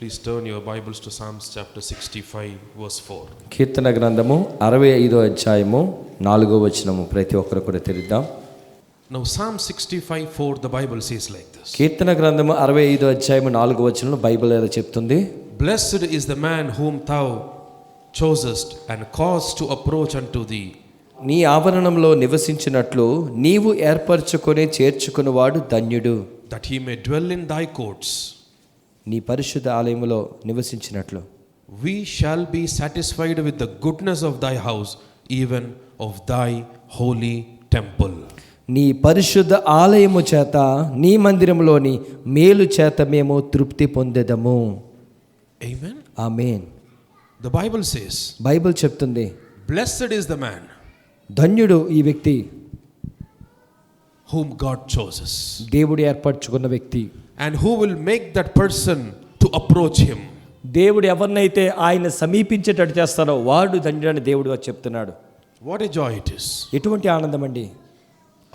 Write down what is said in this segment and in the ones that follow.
please turn your Bibles to Psalms chapter 65 verse 4. కీర్తన గ్రంథము 65వ అధ్యాయము 4వ వచనము ప్రతి ఒక్కరు కూడా తెరిద్దాం. Now Psalm 65:4 the Bible says like this. కీర్తన గ్రంథము 65వ అధ్యాయము 4వ వచనంలో బైబిల్ ఎలా చెప్తుంది? Blessed is the man whom thou chosest and caused to approach unto thee. నీ ఆవరణంలో నివసించినట్లు నీవు ఏర్పరచుకొని చేర్చుకున్నవాడు ధన్యుడు. That he may dwell in thy courts. నీ పరిశుద్ధ ఆలయములో నివసించినట్లు. We shall be satisfied with the goodness of thy house, even of thy holy temple. నీ పరిశుద్ధ ఆలయము చేత నీ మందిరంలోని మేలు చేత మేము తృప్తి పొందెదము. Amen. Amen. The Bible says, Bible చెప్తుంది, blessed is the man ధన్యుడు ఈ వ్యక్తి whom God chooses, దేవుడు ఏర్పరచుకున్న వ్యక్తి, and who will make that person to approach him. దేవుడు ఎవరినైతే ఆయన సమీపించేటట్టు చేస్తారో వాడు ధన్యుడని దేవుడు చెప్తున్నాడు. What a joy it is. ఎటువంటి ఆనందం అండి.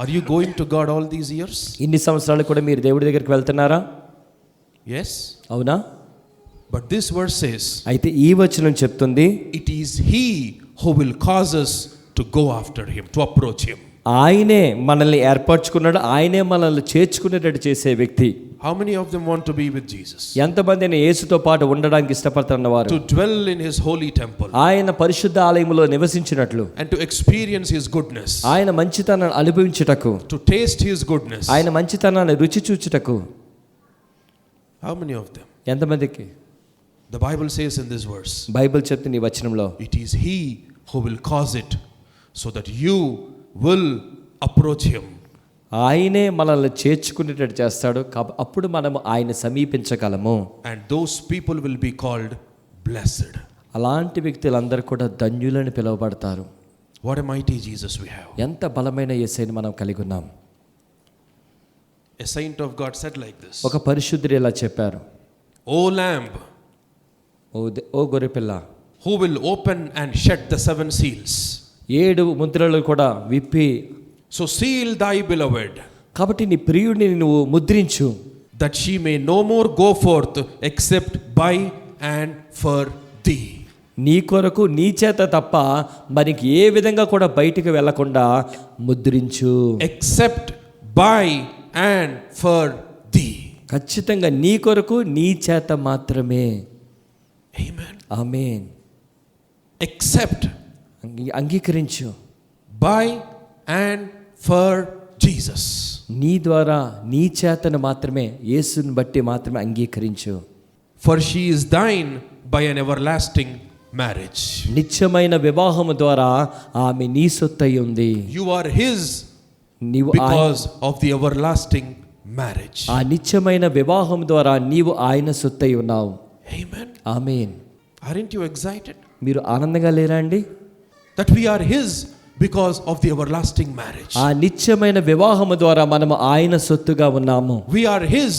Are you going to God all these years? ఇన్ని సంవత్సరాలు కూడా మీరు దేవుడి దగ్గరికి వెళ్తున్నారా? Yes. అవునా? But this verse says, అయితే ఈ వచనం చెప్తుంది, it is he who will cause us to go after him, to approach him. ఆయనే మనల్ని ఏర్పరచుకున్నాడు, ఆయనే మనల్ని చేర్చుకునేటట్టు చేసే వ్యక్తి. How many of them want to be with Jesus? ఎంతమంది యేసుతో పాటు ఉండడానికి ఇష్టపడుతున్నవారు? To dwell in his holy temple. ఆయన పరిశుద్ధ ఆలయములో నివసించినట్లు. And to experience his goodness. ఆయన మంచితనాన్ని అనుభవించుటకు. To taste his goodness. ఆయన మంచితనాన్ని రుచి చూచుటకు. How many of them? ఎంతమందికి? The Bible says in this verse, Bible చెప్తుంది ఈ వచనంలో, it is he who will cause it so that you will approach him. ఆయనే మనల్ని చేర్చుకునేటట్టు చేస్తాడు, అప్పుడు మనము ఆయన సమీపించగలము. And those people will be called blessed. అలాంటి వ్యక్తులందరూ కూడా ధన్యులని పిలువబడతారు. What a mighty Jesus we have. ఎంత బలమైన యేసుని మనం కలిగి ఉన్నాం. A saint of God said like this, ఒక పరిశుద్ధుడు ఇలా చెప్పారు, O lamb, ఓ గొర్రెపిల్ల, who will open and shut the 7 seals. 7 ముద్రలు కూడా విప్పి, so seal thy beloved, కాబట్టి నీ ప్రియుడిని నువ్వు ముద్రించు, that she may no more go forth except by and for thee. నీ కొరకు నీ చేత తప్ప మనకి ఏ విధంగా కూడా బయటికి వెళ్లకుండా ముద్రించు. except by and for thee. ఖచ్చితంగా నీ కొరకు నీ చేత మాత్రమే. Amen. ఆమేన్. except అంగీకరించు. by and for Jesus. నీ ద్వారా నీ చేతను మాత్రమే, యేసుని బట్టి మాత్రమే అంగీకరించు. For she is thine by an everlasting marriage. నిత్యమైన వివాహము ద్వారా ఆమె నీ సొత్తై ఉంది. You are his నీవు because of the everlasting marriage. ఆ నిత్యమైన వివాహం ద్వారా నీవు ఆయన సొత్తై ఉన్నావు. Amen. Amen. Aren't you excited? మీరు ఆనందంగా లేరా అండి? That we are his because of the everlasting marriage. ఆ నిత్యమైన వివాహము ద్వారా మనము ఆయన సొత్తుగా ఉన్నాము. We are his.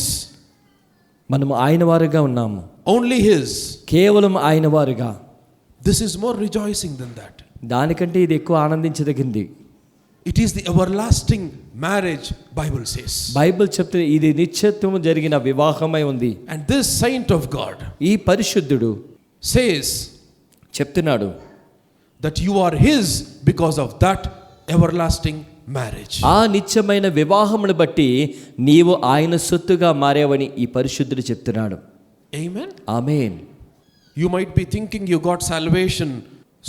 మనము ఆయన వారుగా ఉన్నాము. Only his. కేవలం ఆయన వారుగా. This is more rejoicing than that. దానికంటే ఇది ఎక్కువ ఆనందించదగింది. It is the everlasting marriage, Bible says. Bible చెప్తుంది ఇది నిత్యత్వము జరిగిన వివాహమై ఉంది. And this saint of God ఈ పరిశుద్ధుడు says చెప్తున్నాడు, that you are his because of that everlasting marriage. ఆ నిత్యమైన వివాహమును బట్టి నీవు ఆయన సొత్తుగా మారేవని ఈ పరిశుద్ధుడు చెప్తున్నాడు. Amen. Amen. You might be thinking you got salvation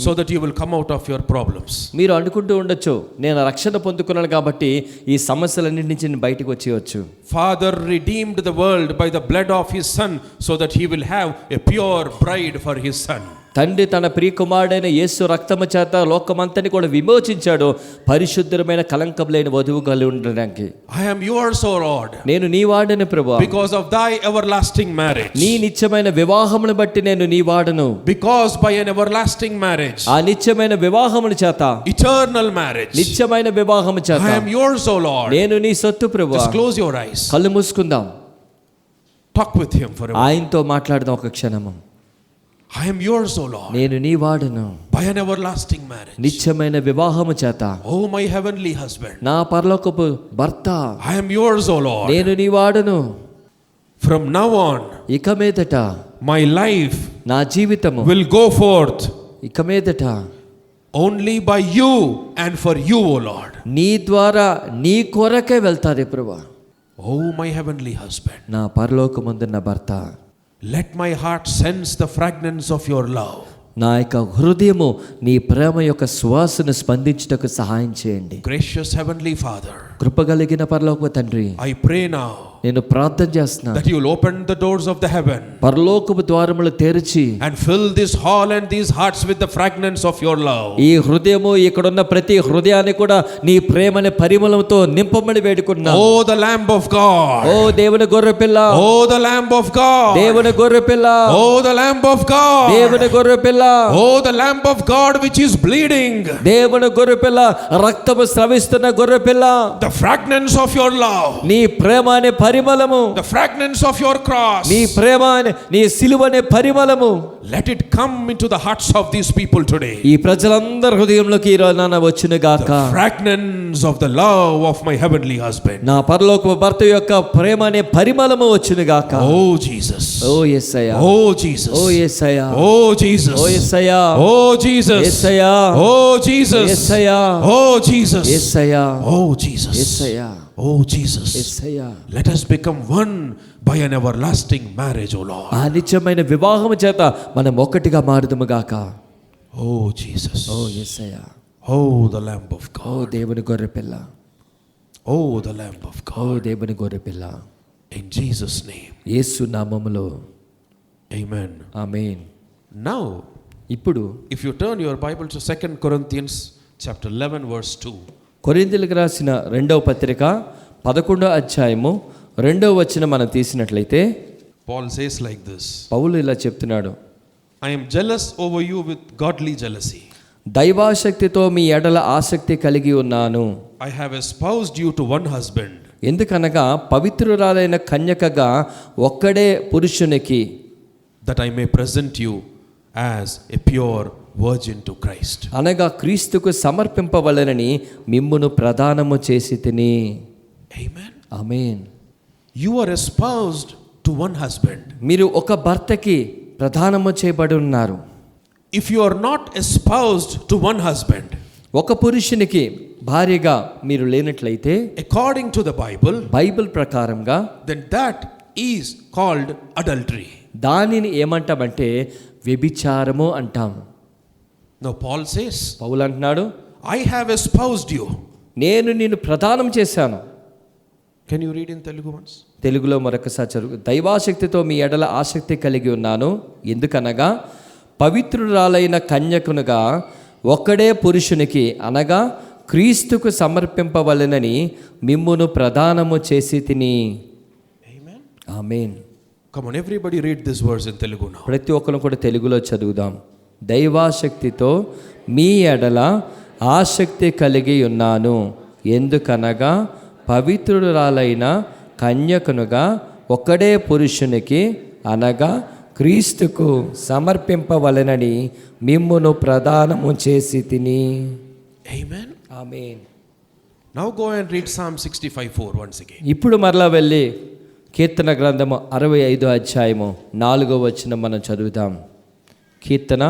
so that you will come out of your problems. మీరు అనుకుంటూ ఉండొచ్చు, నేను రక్షణ పొందుకున్నాను కాబట్టి ఈ సమస్యలన్నిటి నుంచి నేను బయటకు వచ్చేయచ్చు. Father redeemed the world by the blood of his son so that he will have a pure bride for his son. తండ్రి తన ప్రియ కుమారుడైన యేసు రక్తము చేత లోకమంతని కూడా విమోచించాడు, పరిశుద్ధమైన కలంకం లేని వధువు కలిగి ఉండడానికి. I am yours, O Lord. నేను నీ వాడను ప్రభువా. Because of thy everlasting marriage. నీ నిత్యమైన వివాహమును బట్టి నేను నీ వాడను. Because by an everlasting marriage. ఆ నిత్యమైన వివాహమును చేత, eternal marriage. నిత్యమైన వివాహము చేత I am yours, O Lord. నేను నీ సొత్తు ప్రభువా. Just close your eyes. కళ్ళు మూసుకుందాం. Talk with him for a moment. ఆయనతో మాట్లాడదాం ఒక క్షణము. I am yours, O Lord. నేను నీ వాడను. By an everlasting marriage. నిత్యమైన వివాహము చేత. Oh my heavenly husband. నా పరలోకపు భర్త. I am yours, O Lord. నేను నీ వాడను. From now on, ఇక మీదట my life నా జీవితము will go forth ఇక మీదట only by you and for you, O Lord. నీ ద్వారా నీ కొరకే వెళ్తాది ప్రభువా. Oh, my heavenly husband, నా పరలోకమందున్న భర్త, let my heart sense the fragrance of your love. నా యొక్క హృదయము నీ ప్రేమ యొక్క సువాసన స్పందించుటకు సహాయం చేయండి. Gracious heavenly Father, కృపగలిగిన పరలోక తండ్రి, I pray now నేను ప్రార్థన చేస్తున్నాను, that you will open the doors of the heaven పరలోకపు ద్వారములు తెరిచి and fill this hall and these hearts with the fragrance of your love. ఈ హృదయము ఇక్కడున్న ప్రతి హృదయాన్ని కూడా నీ ప్రేమని పరిమళంతో నింపమని వేడుకున్నా. Oh, the Lamb of God. ఓ దేవుని గొర్రె పిల్ల, Oh, the Lamb of God. దేవుని గొర్రె పిల్ల, Oh, the Lamb of God. దేవుని గొర్రె పిల్ల, Oh, the Lamb of God which is bleeding. దేవుని గొర్రె పిల్ల, రక్తము స్రవిస్తున్న గొర్రె పిల్ల, The fragrance of your love. నీ ప్రేమ అనే పరిమళము, The fragrance of your cross. నీ ప్రేమ అనే నీ సిలువ అనే పరిమళము Let it come into the hearts of these people today. ఈ ప్రజలందరి హృదయంలోకి ఈ రోజున వచ్చును గాక. The fragrance of the love of my heavenly husband. నా పరలోకపు భర్త యొక్క ప్రేమ అనే పరిమళము వచ్చును గాక. Oh, Jesus. ఓ యేసయ్యా, Oh, Jesus. ఓ యేసయ్యా, Oh, Jesus. ఓ యేసయ్యా, Oh, Jesus. Yesayya, Oh, Jesus. Yesayya, Oh, Jesus. Yesayya, Oh, Jesus. Yesayya, Oh, Jesus. Yesayya. Let us become one by an everlasting marriage, O Lord. ఆ నిత్యమైన వివాహము చేత మనం ఒక్కటిగా మారుదుము గాక. Oh, Jesus. ఓ యేసయ్యా, Oh, the Lamb of oh God. దేవుని గొర్రె పిల్ల, Oh, the Lamb of oh God. దేవుని గొర్రె పిల్ల, In Jesus' name. యేసు నామములో Amen. ఆమేన్. Now, ఇప్పుడు if you turn your Bible to 2 Corinthians chapter 11 verse 2. కొరింథీయులకు రాసిన 2వ పత్రిక 11వ అధ్యాయము 2వ వచనం మనం తీసినట్లయితే Paul says like this. పౌలు ఇలా చెప్తున్నాడు, I am jealous over you with godly jealousy. దైవాసక్తితో మీ ఎడల ఆసక్తి కలిగి ఉన్నాను. I have espoused you to one husband. ఎందుకనగా పవిత్రురాలైన కన్యకగా ఒక్కడే పురుషునికి, that I may present you as a pure virgin to Christ. అనగా క్రీస్తుకు సమర్పింపవలెనని మిమ్మును ప్రదానము చేసి తిని. Amen. Amen. You are espoused to one husband. మీరు ఒక భర్తకి ప్రదానము చేయబడి ఉన్నారు. If you are not espoused to one husband, ఒక పురుషునికి భార్యగా మీరు లేనట్లయితే according to the Bible, Bible ప్రకారంగా then that is called adultery. దానిని ఏమంటామంటే వ్యభిచారము అంటాం. Now Paul says, పౌలు అంటున్నాడు, I have espoused you. నేను నిన్ను ప్రదానం చేశాను. Can you read in Telugu once? తెలుగులో మరొకసారి చదువు. దైవాసక్తితో మీ ఎడల ఆసక్తి కలిగి ఉన్నాను. ఎందుకనగా పవిత్రురాలైన కన్యకునుగా ఒక్కడే పురుషునికి అనగా క్రీస్తుకు సమర్పింపవలెనని మిమ్మును ప్రదానము చేసి తిని. Amen. Amen. Come on, everybody read this verse in Telugu now. ప్రతి ఒక్కరు కూడా తెలుగులో చదువుదాం. దైవాసక్తితో మీ ఎడల ఆసక్తి కలిగి ఉన్నాను. ఎందుకనగా పవిత్రురాలైన కన్యకునుగా ఒక్కడే పురుషునికి అనగా క్రీస్తుకు సమర్పింపవలెనని మిమ్మును ప్రదానము చేసి తిని. Amen. Amen. Now go and read Psalm 65:4 once again. ఇప్పుడు మరలా వెళ్ళి కీర్తన గ్రంథము 65 అధ్యాయము 4వ వచనం మనం చదువుదాం. కీర్తన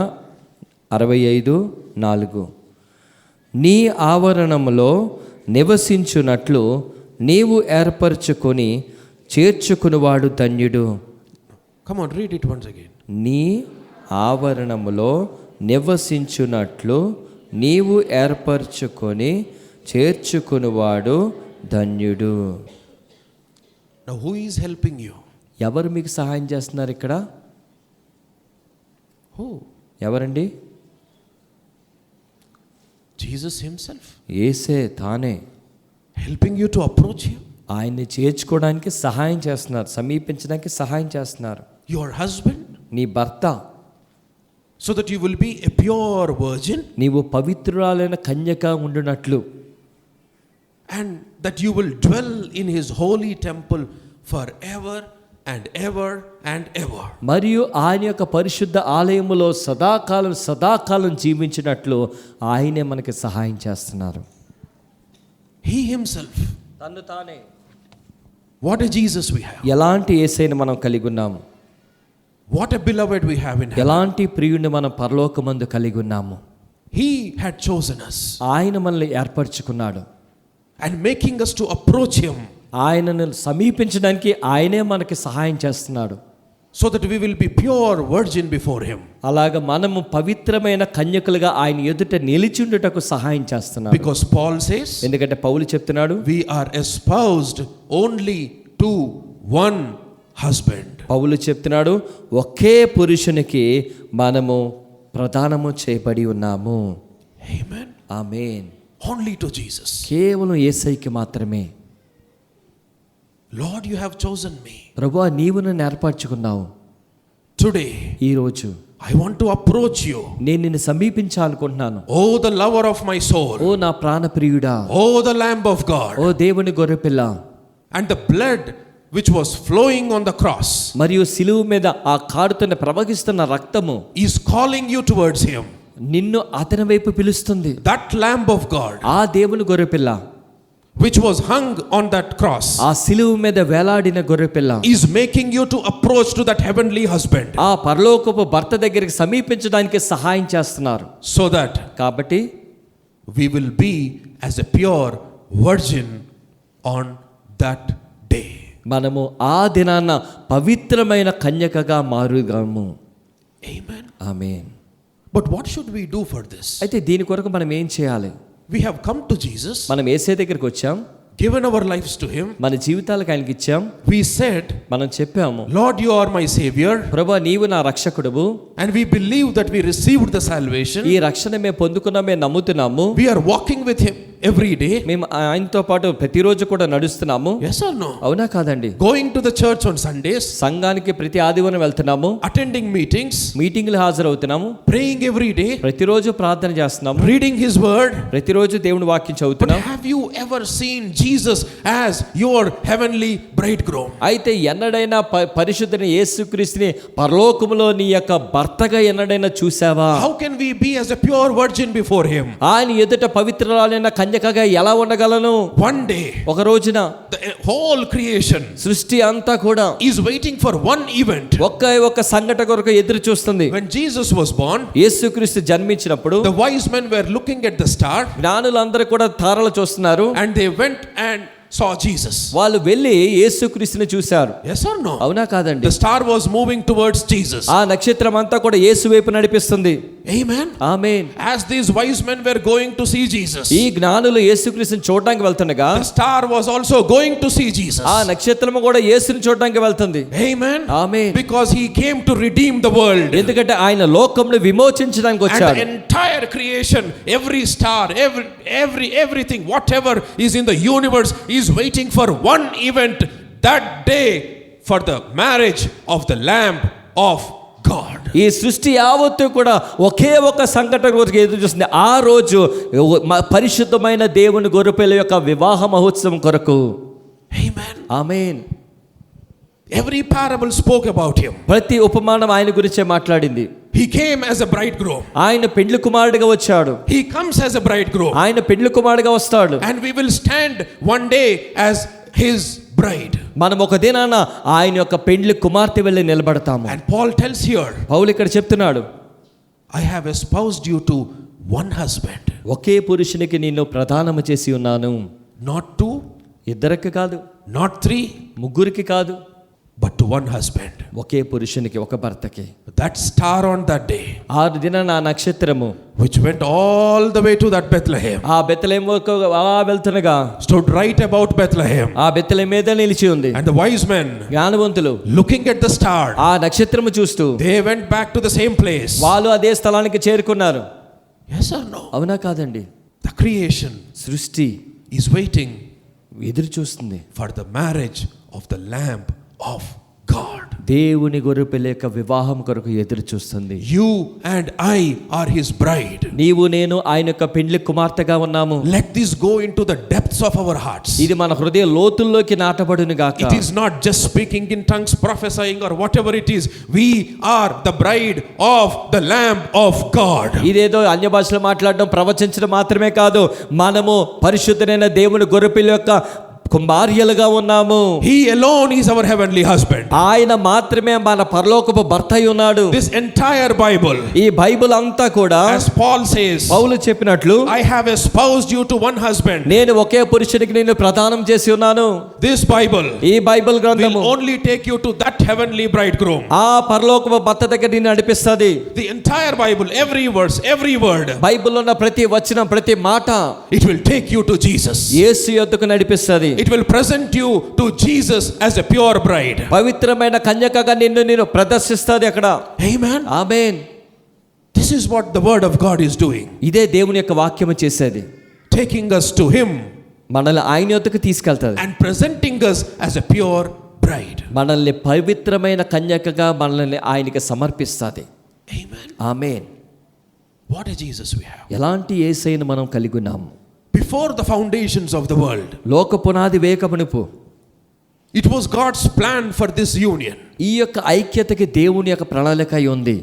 65:4. నీ ఆవరణములో నివసించునట్లు నీవు ఏర్పరచుకొని చేర్చుకునివాడు ధన్యుడు. Come on, read it once again. నీ ఆవరణములో నివసించునట్లు నీవు ఏర్పరచుకొని చేర్చుకునివాడు ధన్యుడు. Now who is helping you? ఎవరు మీకు సహాయం చేస్తున్నారు ఇక్కడ? Who? ఎవరండి? Jesus himself. యేసే తానే Helping you to approach him. ఆయన్ని చేర్చుకోవడానికి సహాయం చేస్తున్నారు, సమీపించడానికి సహాయం చేస్తున్నారు. Your husband. నీ భర్త, So that you will be a pure virgin. నీవు పవిత్రురాలైన కన్యక ఉండునట్లు. And that you will dwell in his holy temple forever and ever and ever. మరియు ఆయన యొక్క పరిశుద్ధ ఆలయములో సదాకాలం జీవించినట్లు ఆయనే మనకి సహాయం చేస్తున్నారు. He himself. తన్ను తానే. What a Jesus we have. ఎలాంటి యేసయ్యను మనం కలిగి ఉన్నాము, What a beloved we have in heaven. ఎలాంటి ప్రియుడిని మనం పరలోకమందు కలిగి ఉన్నాము. He had chosen us ఆయన మనల్ని ఏర్పరచుకున్నాడు. and making us to approach him ఆయనను సమీపించడానికి ఆయనే మనకి సహాయం చేస్తున్నాడు. so that we will be pure virgin before him. అలాగ మనము పవిత్రమైన కన్యకులుగా ఆయన ఎదుట నిలిచిండుటకు సహాయం చేస్తున్నాడు. Because Paul says, ఎందుకంటే పౌలు చెప్తున్నాడు, we are espoused only to one husband. పౌలు చెప్తున్నాడు, ఒకే పురుషునికి మనము ప్రదానము చేయబడి ఉన్నాము. Amen. Amen. Only to Jesus. కేవలం యేసయ్యకి మాత్రమే. Lord, you have chosen me. ప్రభువా, నీవు నన్ను ఏర్పరచుకున్నావు. Today, ఈరోజు I want to approach you. నేను నిన్ను సమీపించాలనుకుంటున్నాను. Oh, the lover of my soul. ఓ నా ప్రాణప్రియుడా, Oh, the Lamb of God. ఓ దేవుని గొర్రెపిల్ల. And the blood which was flowing on the cross మరియు సిలువ మీద ఆ కారుతున్న ప్రవహిస్తున్న రక్తము is calling you towards him. నిన్ను అతని వైపు పిలుస్తుంది. That Lamb of God ఆ దేవుని గొర్రెపిల్ల, which was hung on that cross ఆ సిలువ మీద వేలాడిన గొర్రెపిల్ల is making you to approach to that heavenly husband. ఆ పరలోకపు భర్త దగ్గరికి సమీపించడానికి సహాయం చేస్తున్నారు. So that కాబట్టి we will be as a pure virgin on that day. మనము ఆ దినాన పవిత్రమైన కన్యకగా మారుగాము. Amen. Amen. But what should we do for this? అయితే దీని కొరకు మనం ఏం చేయాలి? We have come to Jesus, మనం యేసయ్య దగ్గరికి వచ్చాం, given our lives to him. మన జీవితాలకు ఆయనకి ఇచ్చాం. We said, మనం చెప్పాము, Lord, you are my savior. ప్రభువా, నీవు నా రక్షకుడువు. And we believe that we received the salvation. ఈ రక్షణ మేము పొందుకున్నాం, మేము నమ్ముతున్నాము. We are walking with him every day. మేము ఆయనతో పాటు ప్రతిరోజు కూడా నడుస్తున్నాము. Yes or no? అవునా కాదండి? Going to the church on Sundays, సంఘానికి ప్రతి ఆదివారం వెళ్తున్నాము, attending meetings, మీటింగ్లు హాజరవుతున్నాము, praying every day, ప్రతిరోజు ప్రార్థన చేస్తున్నాము, reading his word. ప్రతిరోజు దేవుని వాక్యం But చదువుతున్నాం. have you ever seen Jesus as your heavenly bridegroom? అయితే ఎన్నడైనా పరిశుద్ధుని యేసుక్రీస్తుని పరలోకములో నీ యొక్క భర్తగా ఎన్నడైనా చూసావా? How can we be as a pure virgin before him? ఆయన ఎదుట పవిత్రురాలైన కన్యకగా ఎలా ఉండగలను? One day, ఒక రోజున the whole creation సృష్టి అంతా కూడా is waiting for one event. ఒక్క సంఘటన కొరకు ఎదురు చూస్తుంది. When Jesus was born, యేసుక్రీస్తు జన్మించినప్పుడు the wise men were looking at the star జ్ఞానులందరూ కూడా తారలు చూస్తున్నారు. and they went and saw Jesus. వాళ్ళు వెళ్ళి యేసుక్రీస్తుని చూశారు. Yes or no? అవునా కాదండి? The star was moving towards Jesus. ఆ నక్షత్రం అంతా కూడా యేసు వైపు నడిపిస్తుంది. Amen. Amen. As these wise men were going to see Jesus, ఈ జ్ఞానులు యేసుక్రీస్తుని చూడడానికి వెళ్తుండగా the star was also going to see Jesus. ఆ నక్షత్రము కూడా యేసుని చూడడానికి వెళ్తుంది. Amen. Amen. Because he came to redeem the world. ఎందుకంటే ఆయన లోకమును విమోచించడానికి And వచ్చాడు. the entire creation, every star, everything, whatever is in the universe is waiting for one event that day for the marriage of the Lamb of God. ఈ సృష్టి యావత్తు కూడా ఒకే ఒక సంఘటన కొరకు ఎదురు చూస్తుంది. ఆ రోజు పరిశుద్ధమైన దేవుని గొర్రెపిల్ల యొక్క వివాహ మహోత్సవం కొరకు. Amen. Amen. Every parable spoke about him. ప్రతి ఉపమానం ఆయన గురించే మాట్లాడింది. He came as a bridegroom. ఆయన పెండ్లి కుమారుడిగా వచ్చాడు. He comes as a bridegroom. ఆయన పెండ్లి కుమారుడిగా వస్తాడు. And we will stand one day as his bride. మనం ఒక దినాన ఆయన యొక్క పెండ్లి కుమార్తె వెళ్ళి నిలబడతాము. And Paul tells here, పౌలు ఇక్కడ చెప్తున్నాడు, I have espoused you to one husband. ఒకే పురుషునికి నిన్ను ప్రదానము చేసి ఉన్నాను. Not two, ఇద్దరికి కాదు, not three, ముగ్గురికి కాదు, but to one husband. ఒకే పురుషునికి, ఒక భర్తకి. That star on that day, ఆ దినాన ఆ నక్షత్రము which went all the way to that Bethlehem, ఆ బెత్లెహేము వెళ్తుండగా stood right about Bethlehem. ఆ బెత్లెహేము మీద నిలిచి ఉంది. And the wise men, జ్ఞానవంతులు looking at the star, ఆ నక్షత్రము చూస్తూ they went back to the same place. వాళ్ళు అదే స్థలానికి చేరుకున్నారు. Yes or no? అవునా కాదండి? The creation సృష్టి is waiting ఎదురు చూస్తుంది for the marriage of the Lamb of God. దేవుని గొర్రెపిల్ల యొక్క వివాహం కొరకు ఎదురు చూస్తుంది. You and I are his bride. నీవు నేను ఆయన యొక్క పెండ్లి కుమార్తెగా ఉన్నాము. Let this go into the depths of our hearts. ఇది మన హృదయ లోతుల్లోకి నాటబడును గాక. It is not just speaking in tongues, prophesying or whatever it is. We are the bride of the Lamb of God. ఇదేదో అన్య భాషలో మాట్లాడడం, ప్రవచించడం మాత్రమే కాదు, మనము పరిశుద్ధమైన దేవుని గొర్రెపిల్ల యొక్క భార్యలుగా ఉన్నాము. He alone is our heavenly husband. ఆయన మాత్రమే మన పరలోకపు భర్త అయి ఉన్నాడు. This entire Bible, ఈ బైబిల్ అంతా కూడా as Paul says, పౌలు చెప్పినట్లు, I have espoused you to one husband. నేను ఒకే పురుషునికి నేను ప్రదానం చేసి ఉన్నాను. This Bible ఈ బైబిల్ will గ్రంథము only take you to that heavenly bridegroom. ఆ పరలోకపు భర్త దగ్గర నిన్ను నడిపిస్తుంది. The entire Bible, every verse, every word, బైబిల్లో ఉన్న ప్రతి వచనం, ప్రతి మాట it will take you to Jesus. యేసు యొద్దకు నడిపిస్తుంది. It will present you to Jesus as a pure bride. పవిత్రమైన కన్యకగా నిన్ను ప్రదర్శిస్తుంది అక్కడ. Amen. Amen. This is what the word of God is doing. ఇదే దేవుని యొక్క వాక్యము చేసేది. Taking us to him మనల్ని ఆయన యొద్దకు తీసుకెళ్తాది and presenting us as a pure bride. మనల్ని పవిత్రమైన కన్యకగా మనల్ని ఆయనకి సమర్పిస్తుంది. Amen. Amen. What a Jesus we have. ఎలాంటి యేసయ్యను మనం కలిగి ఉన్నాము. Before the foundations of the world, లోక పునాది వేయకమునుపు it was God's plan for this union. ఈ యొక్క ఐక్యతకి దేవుని యొక్క ప్రణాళిక అయి ఉంది.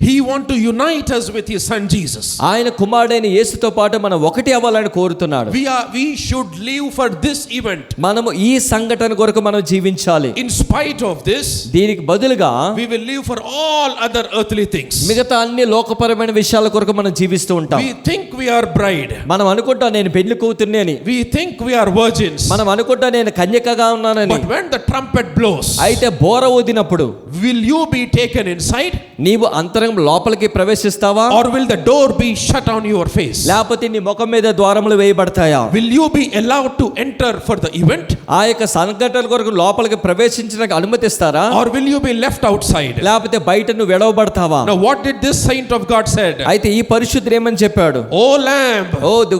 He want to unite us with his son Jesus. ఆయన కుమారుడైన యేసుతో పాటు మనం ఒకటి అవ్వాలని కోరుతున్నాడు. We should live for this event. మనము ఈ సంఘటన కొరకు మనం జీవించాలి. In spite of this, దీనికి బదులుగా we will live for all other earthly things. మిగతా అన్ని లోకపరమైన విషయాల కొరకు మనం జీవిస్తూ ఉంటాం. We think we are bride. మనం అనుకుంటాం నేను పెళ్లి కూతుర్ని అని. We think we are virgins. మనం అనుకుంటాం నేను కన్యకగా ఉన్నానని. But when the trumpet blows, అయితే బోర ఊదినప్పుడు will you be taken inside? నీవు అంతరంగం లోపలికి ప్రవేశిస్తావా? Or will the door be shut on your face? లేకపోతే నీ ముఖం మీద ద్వారములు వేయబడతాయా? Will you be allowed to enter for the event? ఆ యొక్క సంఘటన కొరకు లోపలికి ప్రవేశించడానికి అనుమతిస్తారా? Or will you be left outside? లేకపోతే బయట నువ్వు విడవబడతావా? Now what did this saint of God said? అయితే ఈ పరిశుద్ధుడు ఏమని చెప్పాడు? O lamb,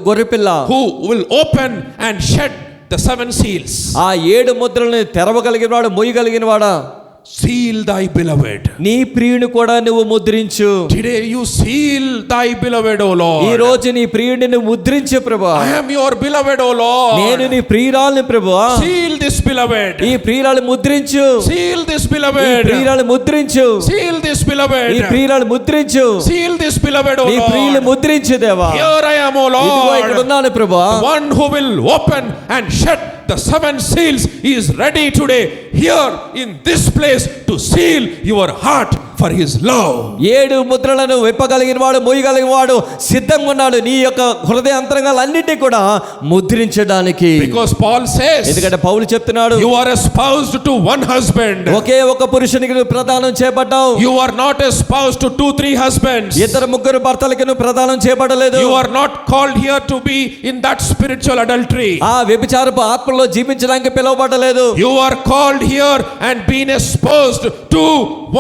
గొర్రెపిల్ల, who will open and shed the 7 seals, ఆ 7 ముద్రలను తెరవగలిగిన వాడు, మోయగలిగిన వాడా, seal thy beloved. నీ ప్రియుని కూడా నువ్వు ముద్రించు. Today you seal thy beloved, O Lord. ఈ రోజు నీ ప్రియుడిని నువ్వు ముద్రించు ప్రభువా. I am your beloved, O Lord. నేను నీ ప్రియురాలిని ప్రభువా. Seal this beloved. ఈ ప్రియురాలు ముద్రించు. Seal this ఈ beloved. ప్రియురాలు ముద్రించు. Seal this beloved. ఈ ప్రియురాలు ముద్రించు. Seal this beloved, O నీ ప్రియులు Lord. ముద్రించు దేవా. Here I am, O ఇదిగో ఇక్కడ Lord. ఉన్నాను ప్రభువా. The one who will open and shut the 7 seals is ready today here in this place to seal your heart for his love. 7 ముద్రలను విప్పగలిగిన వాడు, మోయగలిగిన వాడు సిద్ధంగా ఉన్నాడు నీ యొక్క హృదయ అంతరంగాలన్నిటినీ కూడా ముద్రించడానికి. Because Paul says, ఎందుకంటే పౌలు చెప్తున్నాడు, you are espoused to one husband. ఒకే ఒక పురుషునికి నువ్వు ప్రదానం చేయబడ్డావు. You are not espoused to 2-3 husbands. 2-3 భర్తలకి నువ్వు ప్రదానం చేయబడలేదు. You are not called here to be in that spiritual adultery. ఆ వ్యభిచారపు ఆత్మలో జీవించడానికి పిలువబడలేదు. You are called here and been espoused to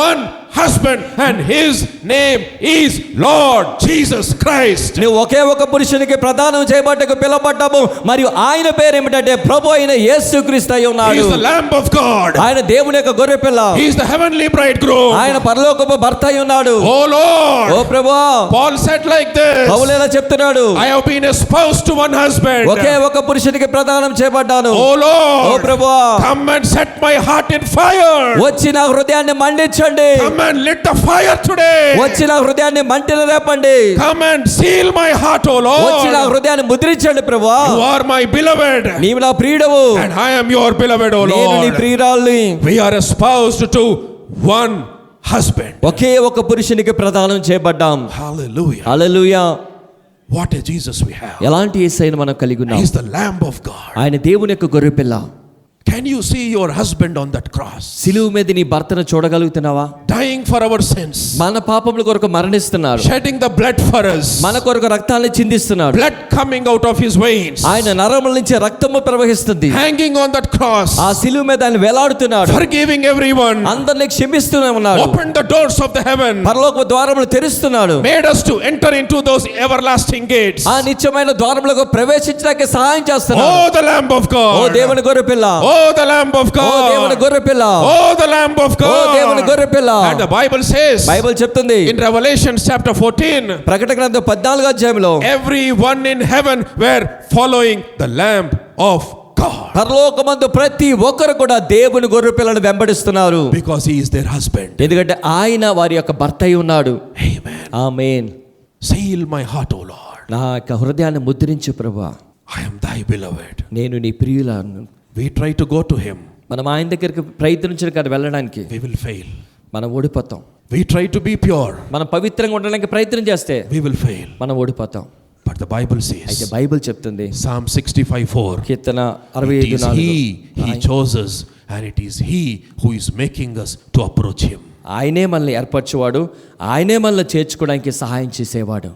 one husband and his name is Lord Jesus Christ. నువ్వు ఒకే ఒక పురుషునికి ప్రదానం చేయబడ్డకు పిలువబడ్డావు. మరియు ఆయన పేరు ఏమిటంటే ప్రభు అయిన యేసుక్రీస్తు అయి He ఉన్నాడు. is the Lamb of God. ఆయన దేవుని యొక్క గొర్రెపిల్ల. He is the heavenly bridegroom. ఆయన పరలోకపు భర్త అయి ఉన్నాడు. Oh Lord. ఓ ప్రభువా, Paul said like this, పౌలు ఎలా చెప్తున్నాడు? I have been espoused to one husband. ఒకే ఒక పురుషునికి ప్రదానం చేయబడ్డాను. Oh ఓ Lord, ప్రభువా, come and set my heart in fire. వచ్చి నా హృదయాన్ని మండించండి. Come and lit the fire today. వచ్చి నా హృదయాన్ని మంటలు రేపండి. Come and seal my heart, O వచ్చి నా Lord. హృదయాన్ని ముద్రించండి ప్రభువా. You are my beloved నీవు నా ప్రియుడవు, and I am your beloved, O నేను నీ Lord. ప్రియురాలిని. We are espoused to one husband. ఒకే ఒక పురుషునికి ప్రదానం చేయబడ్డాం. Hallelujah. Hallelujah. What a Jesus we have. ఎలాంటి యేసయ్యను మనం కలిగి ఉన్నాం. He is the Lamb of God. ఆయన దేవుని యొక్క గొర్రెపిల్ల. Can you see your husband on that cross? సిలువ మీద నీ భర్తను చూడగలుగుతున్నావా? Dying for our sins. మన పాపముల కొరకు మరణిస్తున్నాడు. Shedding the blood for us. మన కొరకు రక్తాన్ని చిందిస్తున్నాడు. Blood coming out of his veins. ఆయన నరముల నుంచి రక్తము ప్రవహిస్తుంది. Hanging on that cross. ఆ సిలువ మీద ఆయన వేలాడుతున్నాడు. Forgiving everyone. అందరిని క్షమిస్తూనే ఉన్నాడు. Opened the doors of the heaven. పరలోక ద్వారములు తెరుస్తున్నాడు. Made us to enter into those everlasting gates. ఆ నిత్యమైన ద్వారములకు ప్రవేశించడానికి సహాయం చేస్తున్నాడు. Oh, the Lamb of God. ఓ దేవుని గొర్రెపిల్ల. Oh, the Lamb of ఓ దేవుని God. గొర్రెపిల్ల. Oh, the Lamb of ఓ దేవుని God. గొర్రెపిల్ల. And the Bible says Bible చెప్తుంది in Revelation chapter 14, ప్రకటన గ్రంథం 14వ అధ్యాయంలో everyone in heaven were following the Lamb of God. పరలోకమందు ప్రతి ఒక్కరు కూడా దేవుని గొర్రెపిల్లను వెంబడిస్తున్నారు. Because he is their husband. ఎందుకంటే ఆయన వారి యొక్క భర్త అయి ఉన్నాడు. Amen. Amen. Seal my heart, O Lord. నా యొక్క హృదయాన్ని ముద్రించు ప్రభువా. I am thy beloved. నేను నీ ప్రియులను. We try to go to him. మనం ఆయన దగ్గరికి ప్రయత్నించిన కదా వెళ్ళడానికి We will fail. మనం ఓడిపోతాం. We try to be pure. మనం పవిత్రంగా ఉండడానికి ప్రయత్నం చేస్తే We will fail. మనం ఓడిపోతాం. But the Bible అయితే says, బైబిల్ చెప్తుంది Psalm 65:4, Keerthana it 65:4 is he chose us, and it is he who is making us to approach him. ఆయనే మనల్ని ఏర్పరచువాడు, ఆయనే మనల్ని చేర్చుకోవడానికి సహాయం చేసేవాడు.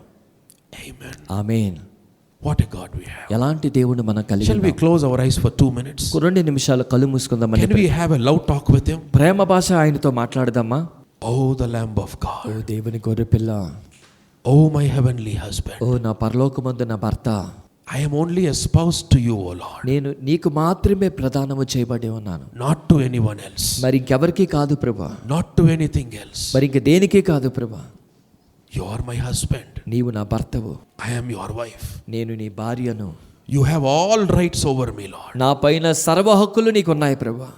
Amen. Amen. What a God we have. ఎలాంటి దేవుడు మనం కలిగి Shall we close our eyes for 2 minutes? 2 నిమిషాలు కళ్ళు మూసుకుందామని. Can we have a love talk with him? ప్రేమ భాష ఆయనతో మాట్లాడదామా? Oh, the Lamb of oh God. దేవుని గొర్రెపిల్ల, Oh, my heavenly husband. ఓ నా పరలోకమందు నా భర్త, I am only a spouse to you, O Lord, నేను నీకు మాత్రమే ప్రదానము చేయబడి ఉన్నాను, not to anyone else, మరి ఇంకెవరికి కాదు ప్రభా, not to anything else. మరి ఇంక దేనికి కాదు ప్రభా. You are my husband. నీవు నా భర్తవు, I am your wife. నేను నీ భార్యను. You have all rights over me, Lord. నా పైన సర్వ హక్కులు నీకు ఉన్నాయి ప్రభా,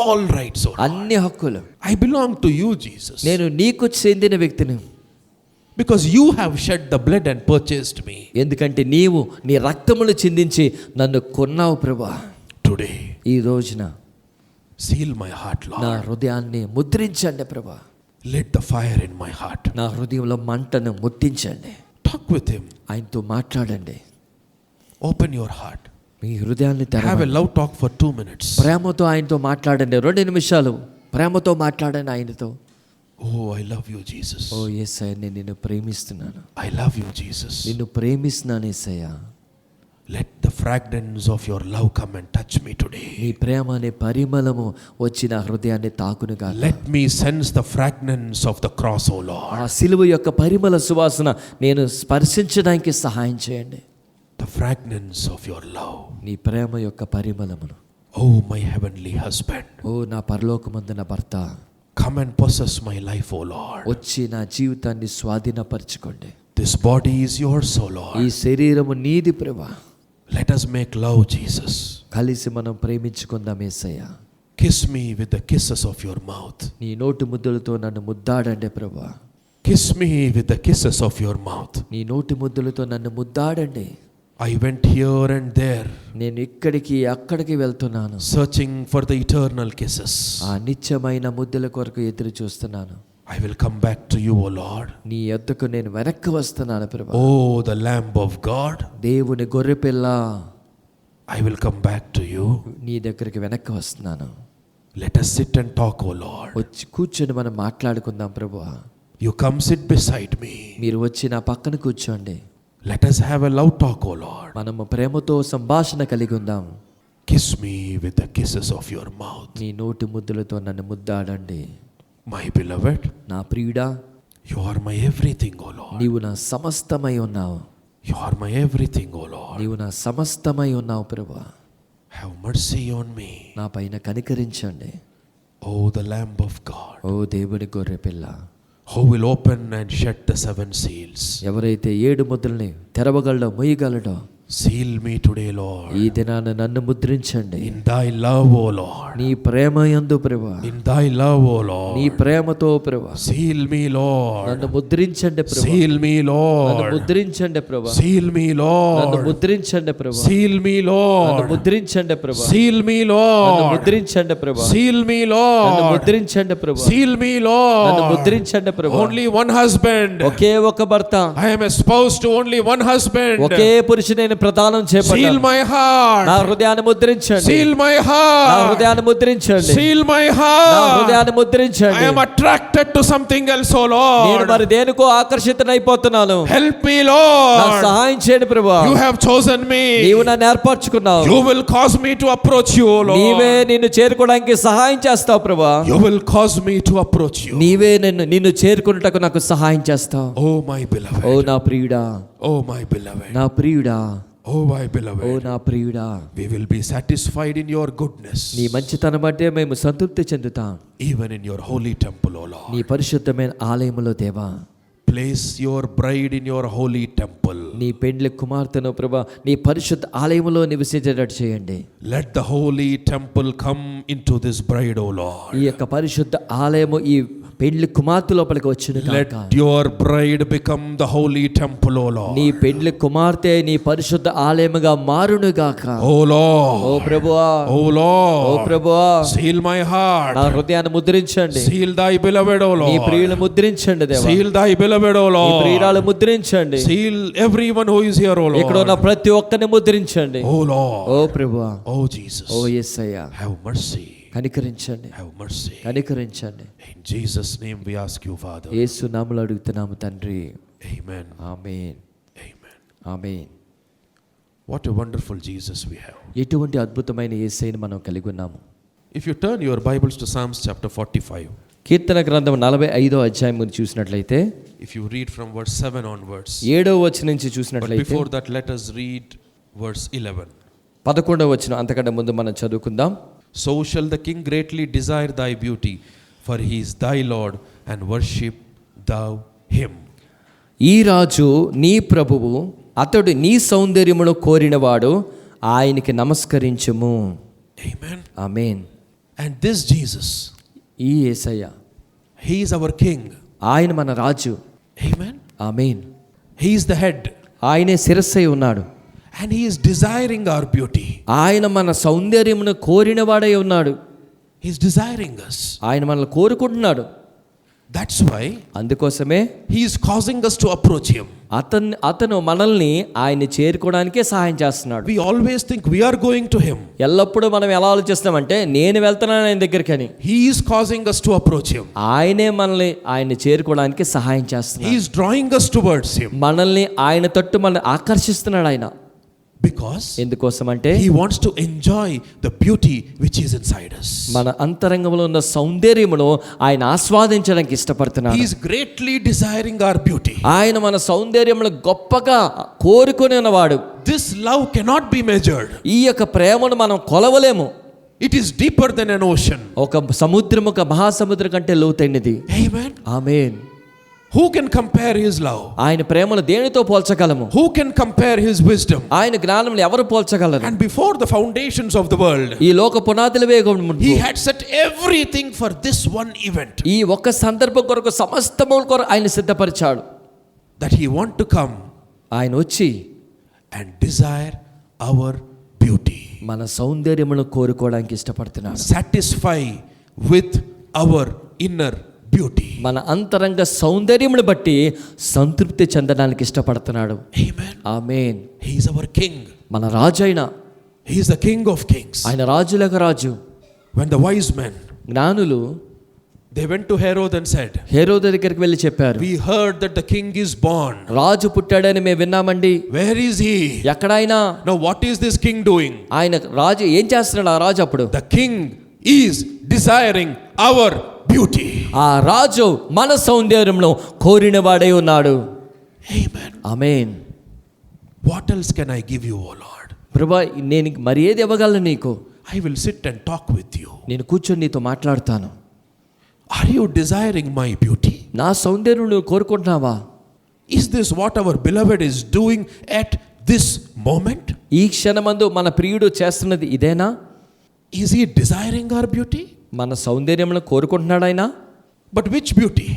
All rights, O Lord. అన్ని హక్కులు. I belong to you, Jesus. నేను నీకు చెందిన వ్యక్తిని, Because you have shed the blood and purchased me. ఎందుకంటే నీవు నీ రక్తములు చిందించి నన్ను కొన్నావు ప్రభా. Today, ఈ రోజున seal my heart, నా Lord. హృదయాన్ని ముద్రించండి ప్రభా, Lit the fire in my heart. నా హృదయంలో మంటను ముట్టించండి. Talk with him. ఆయనతో మాట్లాడండి. Open your heart. మీ హృదయాన్ని Have a తెరవండి. love talk for 2 minutes. ప్రేమతో ఆయనతో మాట్లాడండి. 2 నిమిషాలు ప్రేమతో మాట్లాడండి ఆయనతో. Oh, I love you, Jesus. ఓ యేసయ్య, నేను నిన్ను ప్రేమిస్తున్నాను, I love you, Jesus. నిన్ను ప్రేమిస్తున్నాను యేసయ్య. Let the fragrance of your love come and touch me today. నీ ప్రేమ అనే పరిమళము వచ్చి నా హృదయాన్ని తాకునుగా. Let me sense the fragrance of the cross, O Lord. ఆ సిలువ యొక్క పరిమళ సువాసన నేను స్పర్శించడానికి సహాయం చేయండి. The fragrance of your love. నీ ప్రేమ యొక్క పరిమళమును. Oh, my heavenly husband. ఓ నా పరలోకమందు నా భర్త, Come and possess my life, O Lord. వచ్చి నా జీవితాన్ని స్వాధీనపరచుకోండి. This body is yours, O ఈ Lord. శరీరము నీది ప్రభా. Let us make love, Jesus. కలిసి మనం ప్రేమించుకుందాం యేసయ్య. Kiss me with the kisses of your mouth. నీ నోటి ముద్దులతో నన్ను ముద్దాడండి ప్రభా. Kiss me with the kisses of your mouth. నీ నోటి ముద్దులతో నన్ను ముద్దాడండి. I went here and there, నేను ఇక్కడికి అక్కడికి వెళ్తున్నాను, searching for the eternal kisses. ఆ నిత్యమైన ముద్దుల కొరకు ఎదురు చూస్తున్నాను. I will come back to you, O Lord. నీ యొద్దకు నేను వెనక్కి వస్తున్నాను ప్రభా. Oh, the Lamb of God. దేవుని గొర్రెపిల్ల, I will come back to you. నీ దగ్గరికి వెనక్కి వస్తున్నాను. Let us sit and talk, O Lord. వచ్చి కూర్చొని మనం మాట్లాడుకుందాం ప్రభా. You come sit beside me. మీరు వచ్చి నా పక్కన కూర్చోండి. Let us have a love talk, O Lord. మనము ప్రేమతో సంభాషణ కలిగి ఉందాం. Kiss me with the kisses of your mouth. నీ నోటి ముద్దులతో నన్ను ముద్దాడండి. My beloved, నా ప్రియుడా, you are my everything, O Lord. నీవు నా సమస్తమై ఉన్నావు. You are my everything, O Lord. నీవు నా సమస్తమై ఉన్నావు ప్రభా. Have mercy on me. నా పైన కనికరించండి. Oh, the Lamb of God, ఓ దేవుని గొర్రె పిల్ల, who will open and shut the 7 seals. ఎవరైతే 7 ముద్రల్ని తెరవగలడో మొయ్యగలడో, Seal me today, Lord. ఈ దినాన నన్ను ముద్రించండి. In thy love, O Lord. నీ ప్రేమ యందు ప్రభా, In thy love, O నీ Lord. ప్రేమతో ప్రభా Seal me, Lord. నన్ను ముద్రించండి ప్రభా. Seal me, నన్ను Lord. ముద్రించండి ప్రభా. Seal me, నన్ను Lord. ముద్రించండి ప్రభా. Seal me, నన్ను Lord. ముద్రించండి ప్రభా. Seal me, నన్ను Lord. ముద్రించండి ప్రభా. Seal me, నన్ను Lord. ముద్రించండి ప్రభా. Seal me, నన్ను Lord. ముద్రించండి ప్రభా. Only one husband. ఒకే ఒక భర్త, I am espoused to only one husband. ఒకే పురుషుడైన ప్రదానం Seal చేపట్టాను. my heart. నా హృదయాన్ని ముద్రించండి. Seal my నా heart. హృదయాన్ని ముద్రించండి. Seal my నా heart. హృదయాన్ని I ముద్రించండి. am attracted to something else, O నేను Lord. మరి దేనికో ఆకర్షితనైపోతున్నాను. Help me, నాకు Lord. సహాయం చేయండి ప్రభా. You have chosen నీవు me. నన్ను ఏర్పరచుకున్నావు. You will cause me to approach you, O నీవే Lord. నిన్ను చేరుకోవడానికి సహాయం చేస్తావు ప్రభా. You will cause me to approach you. నీవే నిన్ను చేరుకున్నటకు నాకు సహాయం చేస్తావు. Oh, my oh beloved. నా ప్రియుడా, Oh, my beloved. నా ప్రియుడా, Oh, my ఓ beloved. నా ప్రియుడా, We will be satisfied in your goodness, నీ మంచితనం బట్టే మేము సంతృప్తి చెందుతాం. even in your holy temple, O Lord. నీ పరిశుద్ధమైన ఆలయములో దేవా, Place your bride in your holy temple. నీ పెండ్లి కుమార్తెను ప్రభా నీ పరిశుద్ధ ఆలయములో నివసించేటట్టు చేయండి. Let the holy temple come into this bride, O Lord. ఈ యొక్క పరిశుద్ధ ఆలయము ఈ పెండ్లి కుమార్తె లోపలికి వచ్చును Let గాక. your bride become the holy temple, O Lord. నీ పెండ్లి కుమార్తె నీ పరిశుద్ధ ఆలయముగా మారును గాక. O Lord. ఓ ప్రభువా, O ఓ Lord. ప్రభువా, Seal my heart. నా హృదయాన్ని ముద్రించండి. Seal thy beloved, O నీ Lord. ప్రియులు ముద్రించండి దేవా. Seal thy beloved, O నీ Lord. ప్రియురాలు ముద్రించండి. Seal everyone who is here, O ఇక్కడ ఉన్న Lord. ప్రతి ఒక్కరిని ముద్రించండి. O Lord. ఓ ప్రభువా, Oh Jesus. ఓ యేసయ్యా, Have mercy. కనికరించండి, Have mercy. కనికరించండి. In Jesus' name we ask you, Father. యేసు నామములో అడుగుతున్నాము తండ్రి. Amen. Amen, Amen. Amen. What a wonderful Jesus we have. ఎటువంటి అద్భుతమైన యేసయ్యను మనం కలిగి ఉన్నాము. If you turn your Bibles to Psalms chapter 45, కీర్తన గ్రంథం 45వ అధ్యాయం గురించి చూసినట్లయితే, if you read from verse 7 onwards, 7వ వచనం నుంచి but చూసినట్లయితే, before that let us read verse 11. 11వ వచనం అంతకంటే ముందు మనం చదువుకుందాం. So shall the king greatly desire thy beauty, for he is thy Lord, and worship thou him. ఈ రాజు నీ ప్రభువు, అతడు నీ సౌందర్యమును కోరినవాడు, ఆయనకి నమస్కరించుము. Amen. Amen. And this Jesus, ఈ యేసయ్య, he is our king. ఆయన మన రాజు. Amen. Amen. He is the head, ఆయనే శిరస్సై ఉన్నాడు. and he is desiring our beauty. ఆయన మన సౌందర్యమును కోరినవాడై ఉన్నాడు. He is desiring us. ఆయన మనల్ని కోరుకుంటున్నాడు. That's why అందుకోసమే he is causing us to approach him. అతను మనల్ని ఆయన చేరుకోవడానికే సహాయం చేస్తున్నాడు. We always think we are going to him. ఎల్లప్పుడూ మనం ఎలా ఆలోచిస్తామంటే నేను వెళ్తున్నాను ఆయన దగ్గరికి అని. He is causing us to approach him. ఆయనే మనల్ని ఆయన చేరుకోవడానికి సహాయం He చేస్తున్నాడు. is drawing us towards him మనల్ని ఆయన తట్టు మనల్ని ఆకర్షిస్తున్నాడు ఆయన. because ఎందుకోసం అంటే he wants to enjoy the beauty which is inside us. మన అంతరంగంలో ఉన్న సౌందర్యమును ఆయన ఆస్వాదించడానికి ఇష్టపడుతున్నాడు. He is greatly desiring our beauty. ఆయన మన సౌందర్యమును గొప్పగా కోరుకొని ఉన్నవాడు. This love cannot be measured. ఈ యొక్క ప్రేమను మనం కొలవలేము. It is deeper than an ocean. ఒక సముద్రం, ఒక మహాసముద్రం కంటే లోతైనది. Amen. Amen. Who can compare his love? ఆయన ప్రేమను దేనితో పోల్చగలము? Who can compare his wisdom? ఆయన జ్ఞానమును ఎవరు పోల్చగలరు? And before the foundations of the world, ఈ లోక పునాదులు వేయక he had set everything for this one event, ఈ ఒక్క సందర్భం కొరకు సమస్తము కొరకు ఆయన సిద్ధపరిచాడు. that he want to come ఆయన వచ్చి and desire our beauty, మన సౌందర్యమును కోరుకోవడానికి ఇష్టపడుతున్నాడు. satisfy with our inner beauty. మన అంతరంగ సౌందర్యమును బట్టి సంతృప్తి చెందడానికి ఇష్టపడుతున్నాడు. Amen. Amen. He is our king. మన రాజు అయిన, He is the king of kings. ఆయన రాజులకు రాజు. When the wise men, జ్ఞానులు they went to Herod and said, హేరోదు దగ్గరికి వెళ్ళి చెప్పారు, we heard that the king is born. రాజు పుట్టాడని మేము విన్నామండి. Where is he? ఎక్కడైనా. Now what is this king doing? ఆయన రాజు ఏం చేస్తున్నాడు? ఆ రాజు అప్పుడు The king is desiring our beauty. ఆ రాజు మన సౌందర్యంలో కోరిన వాడై ఉన్నాడు. Amen. Amen. What else can I give you, O Lord? ప్రభువా, నేను మరి ఏది ఇవ్వగలను నీకు? I will sit and talk with you. నేను కూర్చొని నీతో మాట్లాడతాను. Are you desiring my beauty? నా సౌందర్యం నువ్వు కోరుకుంటున్నావా? Is this what our beloved is doing at this moment? ఈ క్షణమందు మన ప్రియుడు చేస్తున్నది ఇదేనా? Is he desiring our beauty? మన సౌందర్యంలో కోరుకుంటున్నాడు ఆయన. But which beauty?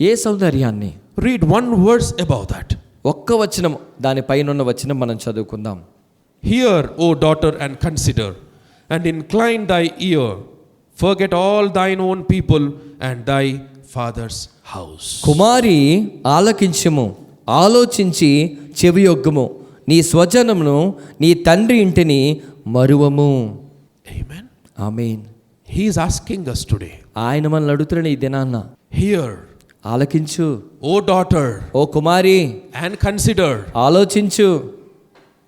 ఏ సౌందర్యాన్ని? Read one verse about that. ఒక్క వచనం, దానిపైన ఉన్న వచనం మనం చదువుకుందాం. Hear, O daughter, and consider, and incline thy ear. Forget all thine own people and thy father's house. కుమారి ఆలకించుము, ఆలోచించి చెవియొగ్గుము, నీ స్వజనమును నీ తండ్రి ఇంటిని మరువము. Amen. Amen. He is asking us today. ఆయన మనల్ని అడుగుతున్నాడు ఈ దినాన్న. Hear, ఆలకించు O daughter, oh Kumari, and consider. ఆలోచించు,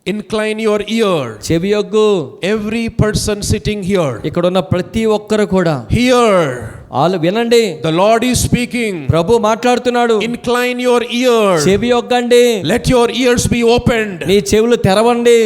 Incline your ear. చెవియొగ్గు. Every person sitting here, ఇక్కడ ఉన్న ప్రతి ఒక్కరు కూడా hear. వినండి, The Lord is speaking. ప్రభు మాట్లాడుతున్నాడు. Incline your ear. చెవియొగ్గండి, Let your ears be opened. నీ చెవులు తెరవండి,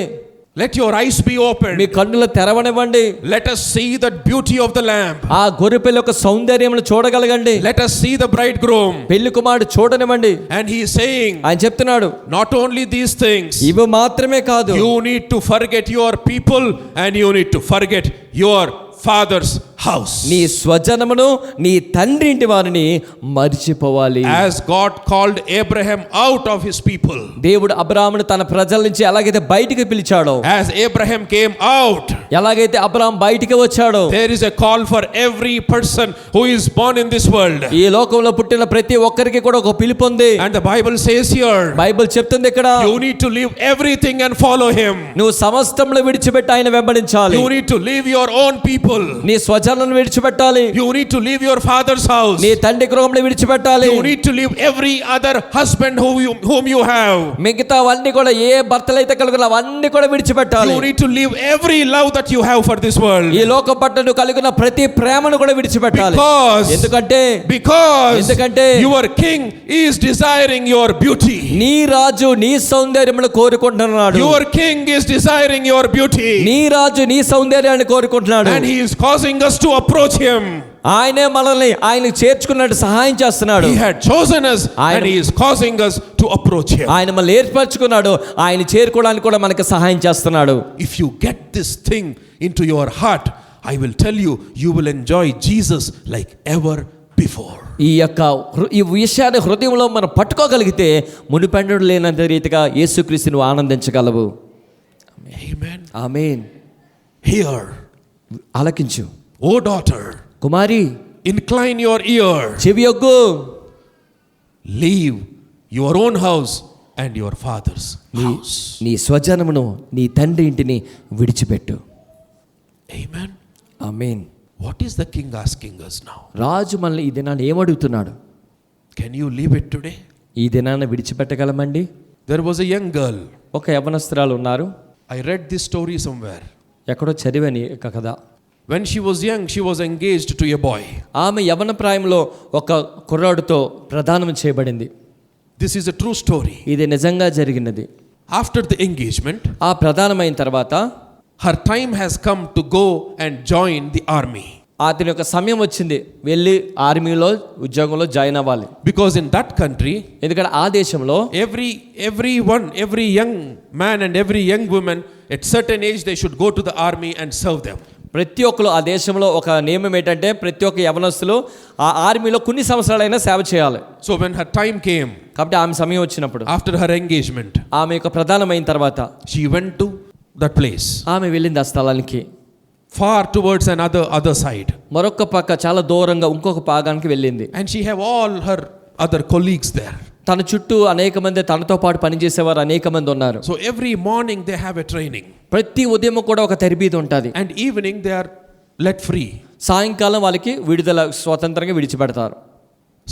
Let your eyes be me opened. కన్నులు తెరవనివ్వండి. Let us see the beauty of the Lamb. ఆ గొర్రెపిల్ల యొక్క సౌందర్యమును చూడగలగండి. Let us see the bridegroom. పెళ్లి కుమారుడు చూడనివ్వండి. And he is saying, ఆయన చెప్తున్నాడు, not only these things, ఇవి మాత్రమే కాదు, you need to forget your people and you need to forget your father's house. నీ స్వజనమును నీ తండ్రి ఇంటి వారిని మర్చిపోవాలి. As God called Abraham out of his people. దేవుడు అబ్రాహామును తన ప్రజల నుంచి ఎలాగైతే బయటికి పిలిచాడో, As Abraham came out, ఎలాగైతే అబ్రాహాం బయటికి వచ్చాడో, there is a call for every person who is born in this world. ఈ లోకంలో పుట్టిన ప్రతి ఒక్కరికి కూడా ఒక పిలుపు ఉంది. And the Bible says here, Bible చెప్తుంది ఇక్కడ, you need to leave everything and follow him. నువ్వు సమస్తమును విడిచిపెట్టి ఆయన వెంబడించాలి. You need to leave your own people. నీ స్వజనులను విడిచిపెట్టాలి. You need to leave your father's house. నీ తండ్రి గృహంలో విడిచిపెట్టాలి. You need to leave every other husband whom you have. మిగతావన్నీ కూడా ఏ భర్తలైతే కలుగునా అవన్నీ కూడా విడిచిపెట్టాలి. You need to leave every love that you have for this world. ఈ లోకం పట్ల నువ్వు కలిగిన ప్రతి ప్రేమను కూడా విడిచిపెట్టాలి. ఎందుకంటే your king is desiring your beauty. నీ రాజు నీ సౌందర్యమును కోరుకుంటున్నాడు. Your king is desiring your beauty. నీ రాజు నీ సౌందర్యాన్ని కోరుకుంటున్నాడు. And he is causing us to approach him. ఆయనే మనల్ని ఆయన చేర్చుకున్నట్టు సహాయం చేస్తున్నాడు. He had chosen us and he is causing us to approach him. ఆయన మనల్ని ఏర్పరచుకున్నాడు. ఆయన చేరుకోవడానికి కూడా మనకు సహాయం చేస్తున్నాడు. If you get this thing into your heart, I will tell you, you will enjoy Jesus like ever before. ఈ విషయాన్ని హృదయంలో మనం పట్టుకోగలిగితే మునిపెన్నడూ లేనంత రీతిగా యేసుక్రీస్తును ఆనందించగలవు. Amen. ఆమేన్. Hear, ఆలకించు O daughter, Kumari, incline your ear. చెవియొగ్గు. Leave your own house and your father's house. నీ స్వజనమును నీ తండ్రి ఇంటిని విడిచిపెట్టు. Amen. Amen. What is the king asking us now? రాజు మనల్ని ఈ దినాన్ని ఏమడుగుతున్నాడు? Can you leave it today? ఈ దినాన్ని విడిచిపెట్టగలమండి? There was a young girl. ఒక యవనస్తురాలు ఉన్నారు. I read this story somewhere. ఎక్కడో చదివాని ఒక కథ. When she was young, she was engaged to a boy. ఆమె యవన ప్రాయంలో ఒక కుర్రాడితో ప్రదానం చేయబడింది. This is a true story. ఇది నిజంగా జరిగినది. After the engagement, ఆ ప్రదానమైన తర్వాత her time has come to go and join the army. అతని యొక్క సమయం వచ్చింది వెళ్ళి ఆర్మీలో ఉద్యోగంలో జాయిన్ అవ్వాలి. Because in that country, ఎందుకంటే ఆ దేశంలో every young man and every young woman at certain age they should go to the army and serve them. ప్రతి ఒక్కరు ఆ దేశంలో ఒక నియమం ఏంటంటే ప్రతి ఒక్క యవనస్తులు ఆ ఆర్మీలో కొన్ని సంవత్సరాలైనా సేవ చేయాలి. So when her time came, కాబట్టి ఆమె సమయం వచ్చినప్పుడు after her engagement, ఆమె యొక్క ప్రధానమైన తర్వాత she went to that place, ఆమె వెళ్ళింది ఆ స్థలానికి. far towards other side, మరొక పక్క చాలా దూరంగా ఇంకొక భాగానికి వెళ్ళింది. and she have all her other colleagues there. తన చుట్టూ అనేక మంది తనతో పాటు పనిచేసేవారు అనేక మంది ఉన్నారు. So every morning they have a training, ప్రతి ఉదయం కూడా ఒక తరబీదు ఉంటుంది. and evening they are let free. సాయంకాలం వాళ్ళకి విడుదల స్వతంత్రంగా విడిచిపెడతారు.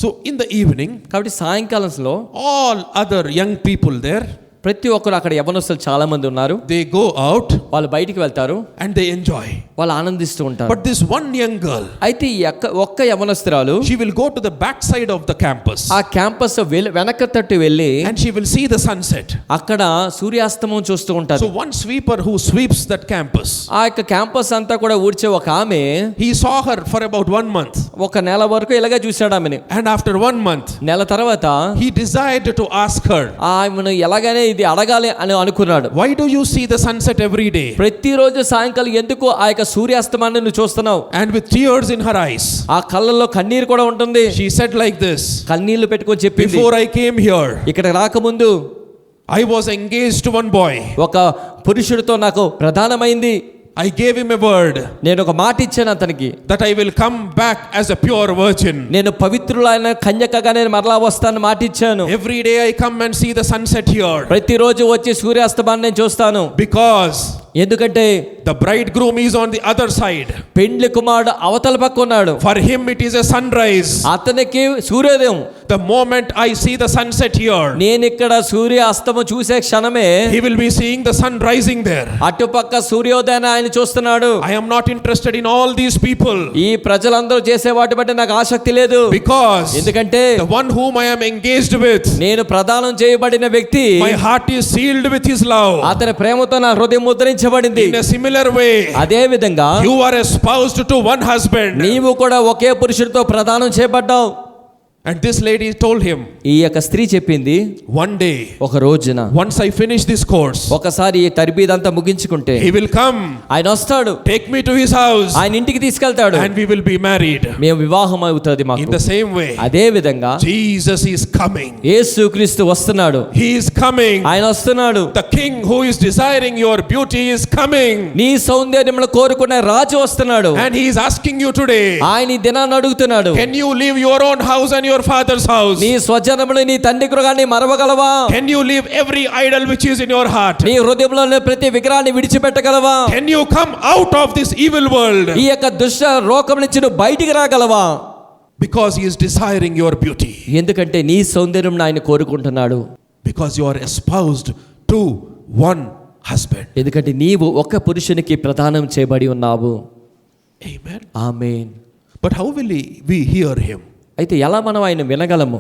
So in the evening, కాబట్టి సాయంకాలంలో all other young people there, ప్రతి ఒక్కరు అక్కడ యవనస్తులు చాలా మంది ఉన్నారు. they go out వాళ్ళు బయటికి వెళ్తారు, and they enjoy. వాళ్ళు ఆనందిస్తూ ఉంటారు. But this one young girl, అయితే ఈ ఒక్క యవనస్తురాలు she will go to the back side of the campus, ఆ క్యాంపస్ వెనక తట్టు వెళ్ళి and she will see the sunset. అక్కడ సూర్యాస్తమం చూస్తూ ఉంటారు. So one sweeper who sweeps that campus, ఆ యొక్క క్యాంపస్ అంతా కూడా ఊడ్చే ఒక ఆమె, he saw her for about 1 month, ఒక నెల వరకు ఇలాగే చూశాడు ఆమెని. and after 1 month, నెల తర్వాత he desired to ask her, ఆమెను ఎలాగైనా ఇది అడగాలి అని అనుకున్నాడు. why do you see the sunset every day? ప్రతిరోజు సాయంకాలం ఎందుకు ఆ యొక్క సూర్యాస్తమాన్ని నువ్వు చూస్తున్నావు? And with tears in her eyes, ఆ కళ్ళల్లో కన్నీరు కూడా ఉంటుంది. she said like this, కన్నీళ్లు పెట్టుకొని చెప్పింది, before I came here, ఇక్కడ రాకముందు I was engaged to one boy. ఒక పురుషుడితో నాకు ప్రధానమైంది. I gave him a word నేను ఒక మాట ఇచ్చాను అతనికి, that I will come back as a pure virgin. నేను పవిత్రులైన కన్యకగా నేను మరలా వస్తాను మాట ఇచ్చాను. Every day I come and see the sunset here, ప్రతిరోజు వచ్చి సూర్యాస్తమాన్ని నేను చూస్తాను. because ఎందుకంటే the bridegroom is on the other side. పెండ్లి కుమారుడు అవతల పక్క ఉన్నాడు. For him it is a sunrise. అతనికి సూర్యోదయం. The moment I see the sunset here, నేను ఇక్కడ సూర్య అస్తమం చూసే క్షణమే he will be seeing the sun rising there. అటుపక్క సూర్యోదయాన్ని ఆయన చూస్తున్నాడు. I am not interested in all these people, ఈ ప్రజలందరూ చేసే వాటి బట్టి నాకు ఆసక్తి లేదు. because ఎందుకంటే the one whom I am engaged with, నేను ప్రదానం చేయబడిన వ్యక్తి, my heart is sealed with his love. అతని ప్రేమతో నా హృదయం ముద్రించబడింది. In a similar way, అదే విధంగా you are espoused to one husband. నీవు కూడా ఒకే పురుషుడితో ప్రదానం చేయబడ్డావు. And this lady told him, ఈ యొక్క స్త్రీ చెప్పింది, one day, ఒక రోజున once I finish this course, ఒకసారి ఈ తరబీదంతా ముగించుకుంటే he will come, ఆయన వస్తాడు, take me to his house, ఆయన ఇంటికి తీసుకెళ్తాడు, and we will be married. మేము వివాహం అవుతుంది మాకు. In the same way, అదే విధంగా Jesus is coming. యేసుక్రీస్తు వస్తున్నాడు, He is coming. ఆయన వస్తున్నాడు. The king who is desiring your beauty is coming. నీ సౌందర్యమును కోరుకునే రాజు వస్తున్నాడు. And he is asking you today, ఆయన ఈ దినాన్ని అడుగుతున్నాడు, can you leave your own house and your father's house? నీ స్వజనమును నీ తండ్రి గృహాన్ని మరవగలవా? Can you leave every idol which is in your heart? నీ హృదయంలో ఉన్న ప్రతి విగ్రహాన్ని విడిచిపెట్టగలవా? Can you come out of this evil world? ఈ యొక్క దుష్ట లోకం నుంచి నువ్వు బయటికి రాగలవా? Because he is desiring your beauty. ఎందుకంటే నీ సౌందర్యం ఆయన కోరుకుంటున్నాడు. Because you are espoused to one husband. ఎందుకంటే నీవు ఒక పురుషునికి ప్రదానం చేయబడి ఉన్నావు. Amen. Amen. But how will we hear him? అయితే ఎలా మనం ఆయన వినగలము?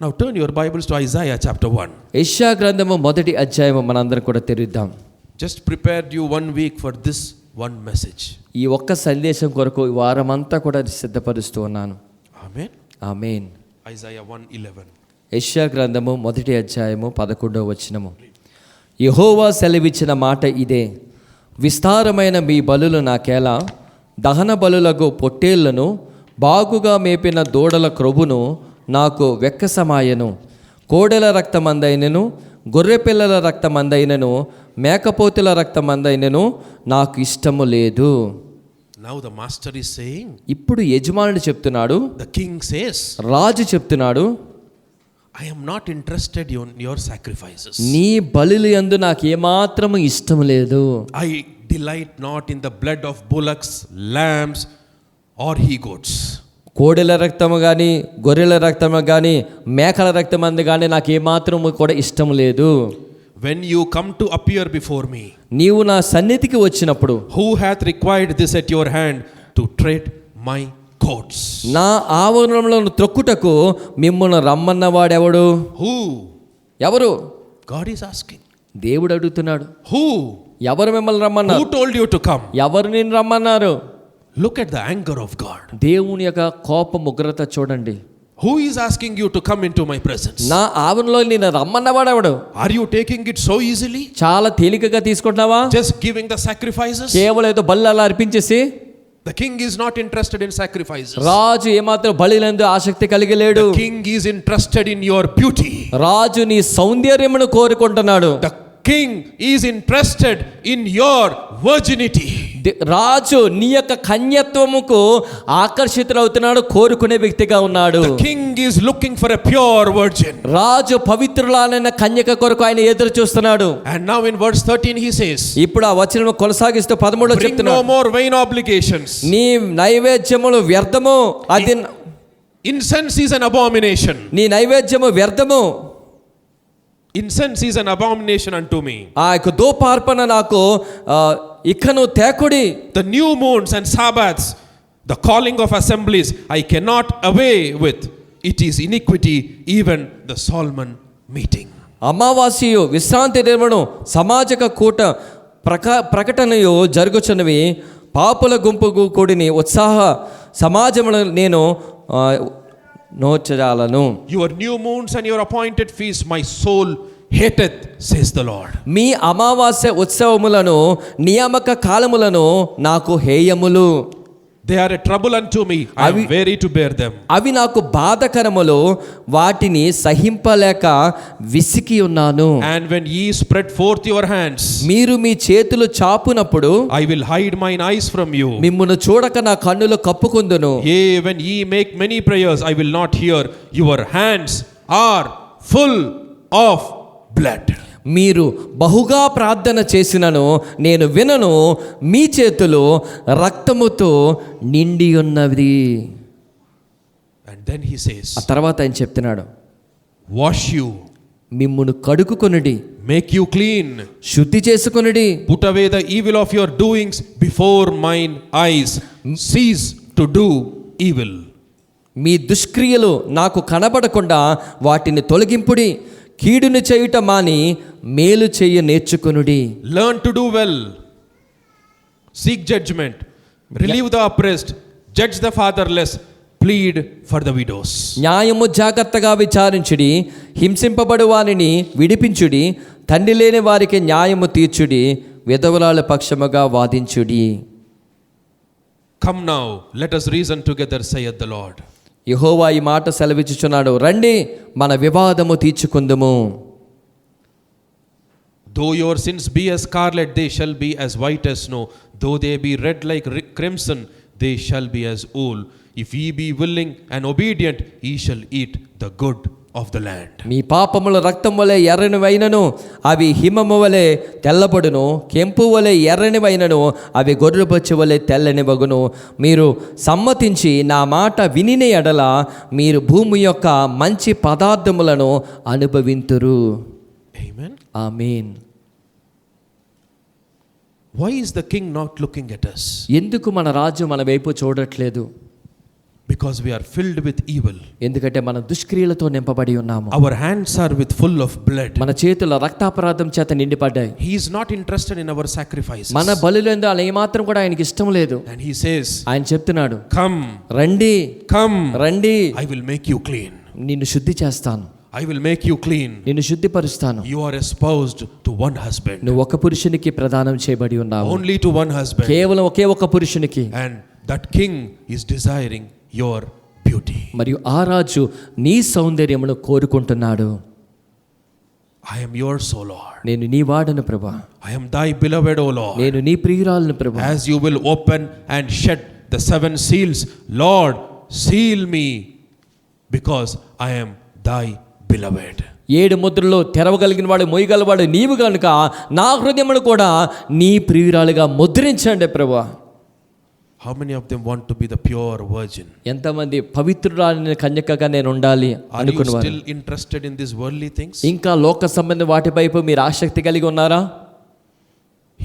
Now turn your Bibles to Isaiah chapter 1. యెషయా గ్రంథము 1వ అధ్యాయము మనందరం కూడా తెరుద్దాం. Just prepared you 1 week for this one message. ఈ ఒక్క సందేశం కొరకు ఈ వారమంతా కూడా సిద్ధపరుస్తూ ఉన్నాను. Amen. ఆమేన్. Isaiah 1:11. యెషయా గ్రంథము 1వ అధ్యాయము 11వ వచనము. యెహోవా సెలవిచ్చిన మాట ఇదే, విస్తారమైన మీ బలులు నాకేలా, దహన బలులకు పొట్టేళ్లను, బాగుగా మేపిన దూడల క్రొవ్వును నాకు వెక్కసమాయను. కోడెల రక్తమందైనను, గొర్రెపిల్లల రక్తమందైనను, మేకపోతుల రక్తమందైనను నాకు ఇష్టము లేదు. Now the master is saying, ఇప్పుడు యజమానుడు చెప్తున్నాడు, the king says, రాజు చెప్తున్నాడు, I am not interested in your sacrifices. నీ బలులు యందు నాకు ఏమాత్రము ఇష్టం లేదు. I delight not in the blood of bullocks, lambs or he-goats. Kodela రక్తము కానీ, గొర్రెల రక్తము కానీ, మేకల రక్తమందు కానీ నాకు ఏమాత్రము కూడా ఇష్టం లేదు. When you come to appear before me, నీవు నా సన్నిధికి వచ్చినప్పుడు, who hath required this at your hand to tread my courts? నా ఆవరణంలో త్రొక్కుటకు మిమ్మల్ని రమ్మన్నవాడెవడు? Who? ఎవరు? God is asking. దేవుడు అడుగుతున్నాడు. Who? ఎవరు మిమ్మల్ని రమ్మన్నారు? Who told you to come? ఎవరు నిన్ను రమ్మన్నారు? Look at the anger of God. దేవుని యొక్క కోపం ఉగ్రత చూడండి. Who is asking you to come into my presence? నా ఆవరణలో నిన్ను రమ్మన్నవాడెవడు? Are you taking it so easily? చాలా తేలికగా తీసుకుంటున్నావా? Just giving the sacrifices? కేవలం ఏదో బలి అలా అర్పించేసి. The king is not interested in sacrifices. రాజు ఏమాత్రం బలిలందు ఆసక్తి కలిగి లేడు. The king is interested in your beauty. రాజు నీ సౌందర్యమును కోరుకుంటున్నాడు. The king is interested in your virginity. రాజు నీ యొక్క కన్యత్వముకు ఆకర్షితులవుతున్నాడు, కోరుకునే వ్యక్తిగా ఉన్నాడు. The king is looking for a pure virgin. రాజు పవిత్రులైన కన్యక కొరకు ఆయన ఎదురు చూస్తున్నాడు. And now in verse 13 he says, ఇప్పుడు ఆ వచనం కొనసాగిస్తూ 13లో bring no చెప్తున్నాడు, more vain obligations. నీ నైవేద్యములు వ్యర్థము, అది Incense is an abomination. నీ నైవేద్యము వ్యర్థము. Incense is an abomination unto me. ఆ యొక్క ధూపార్పణ నాకు ఇకను తేకుడి. The new moons and Sabbaths, the calling of assemblies, I cannot away with. It is iniquity, even the Solomon meeting. అమావాస్యయు, విశ్రాంతి దినమును, సమాజక కూట ప్రకటనయు జరుగుచున్నవి, పాపుల గుంపుకు కూడిని ఉత్సాహ సమాజమును నేను నోచజాలను. Your new moons and your appointed feasts my soul hateth, says the Lord. మీ అమావాస్య ఉత్సవములను, నియామక కాలములను నాకు హేయములు. They are a trouble unto me. I am weary to bear them. అవి నాకు బాధకరములు, వాటిని సహింపలేక విసికి ఉన్నాను. And when ye spread forth your hands, మీరు మీ చేతులు చాపునప్పుడు I will hide mine eyes from you. మిమ్మును చూడక నా కన్నులు కప్పుకుందును. Yea, when ye make many prayers, I will not hear. Your hands are full of blood. మీరు బహుగా ప్రార్థన చేసినను నేను వినను, మీ చేతులు రక్తముతో నిండి ఉన్నది. And then he says, ఆ తర్వాత ఆయన చెప్తున్నాడు, wash you, మిమ్మును కడుగుకొనుడి, make you clean, శుద్ధి చేసుకొనుడి. put away the evil of your doings before mine eyes, cease to do evil. మీ దుష్క్రియలు నాకు కనబడకుండా వాటిని తొలగింపుడి, కీడును చేయుట మాని మేలు చేయ నేర్చుకొనుడి. Learn to do well, seek judgment, relieve the oppressed, judge the fatherless, plead for the widows. న్యాయము జాగ్రత్తగా విచారించుడి, హింసింపబడు వారిని విడిపించుడి, తండ్రి లేని వారికి న్యాయము తీర్చుడి, విధవరాల పక్షముగా వాదించుడి. Come now, let us reason together, saith the Lord. యెహోవా ఈ మాట సెలవిచ్చుచున్నాడు, రండి మన వివాదము తీర్చుకుందుము. Though your sins be as scarlet, they shall be as white as snow. Though they be red like crimson, they shall be as wool. If ye be willing and obedient, ye shall eat the good of the land. మీ పాపముల రక్తం వలె ఎర్రనివైనను అవి హిమము వలె తెల్లబడును, కెంపు వలె ఎర్రనివైనను అవి గొర్రెబొచ్చు వలె తెల్లనివగును. మీరు సమ్మతించి నా మాట వినిన ఎడల మీరు భూమి యొక్క మంచి పదార్థములను అనుభవింతురు. Amen. Amen. Why is the king not looking at us? ఎందుకు మన రాజు మన వైపు చూడట్లేదు? Because we are filled with evil. ఎందుకంటే మన దుష్క్రియలతో నింపబడి ఉన్నాము. Our hands are with full of blood. మన చేతుల రక్తాపరాధం చేత నిండిపడ్డాయి. He is not interested in our sacrifices. మన బలులందు అలా ఏమాత్రం కూడా ఆయనకి ఇష్టం లేదు. And he says, ఆయన చెప్తున్నాడు, come, రండి, come, రండి, I will make you clean. నిన్ను శుద్ధి చేస్తాను, I will make you clean. నిన్ను శుద్ధిపరుస్తాను. You are espoused to one husband. నువ్వు ఒక పురుషునికి ప్రదానం చేయబడి ఉన్నావు, Only to one husband. కేవలం ఒకే ఒక పురుషునికి. And that king is desiring your beauty. మరియు ఆ రాజు నీ సౌందర్యమును కోరుకుంటున్నాడు. I am yours, O Lord. నేను నీ వాడను ప్రభా, I am thy beloved, O Lord. నేను నీ ప్రియురాలను ప్రభా. As you will open and shed the 7 seals, Lord, seal me, because I am thy beloved. 7 ముద్రలు తెరవగలిగిన వాడు, మోయగలవాడు నీవు కనుక నా హృదయమును కూడా నీ ప్రియురాలుగా ముద్రించండి ప్రభా. How many of them want to be the pure virgin? ఎంతమంది పవిత్రురాలిని కన్యకగా నేను ఉండాలి Are you అనుకునేవారు? still interested in these worldly things? ఇంకా లోక సంబంధ వాటి వైపు మీరు ఆసక్తి కలిగి ఉన్నారా?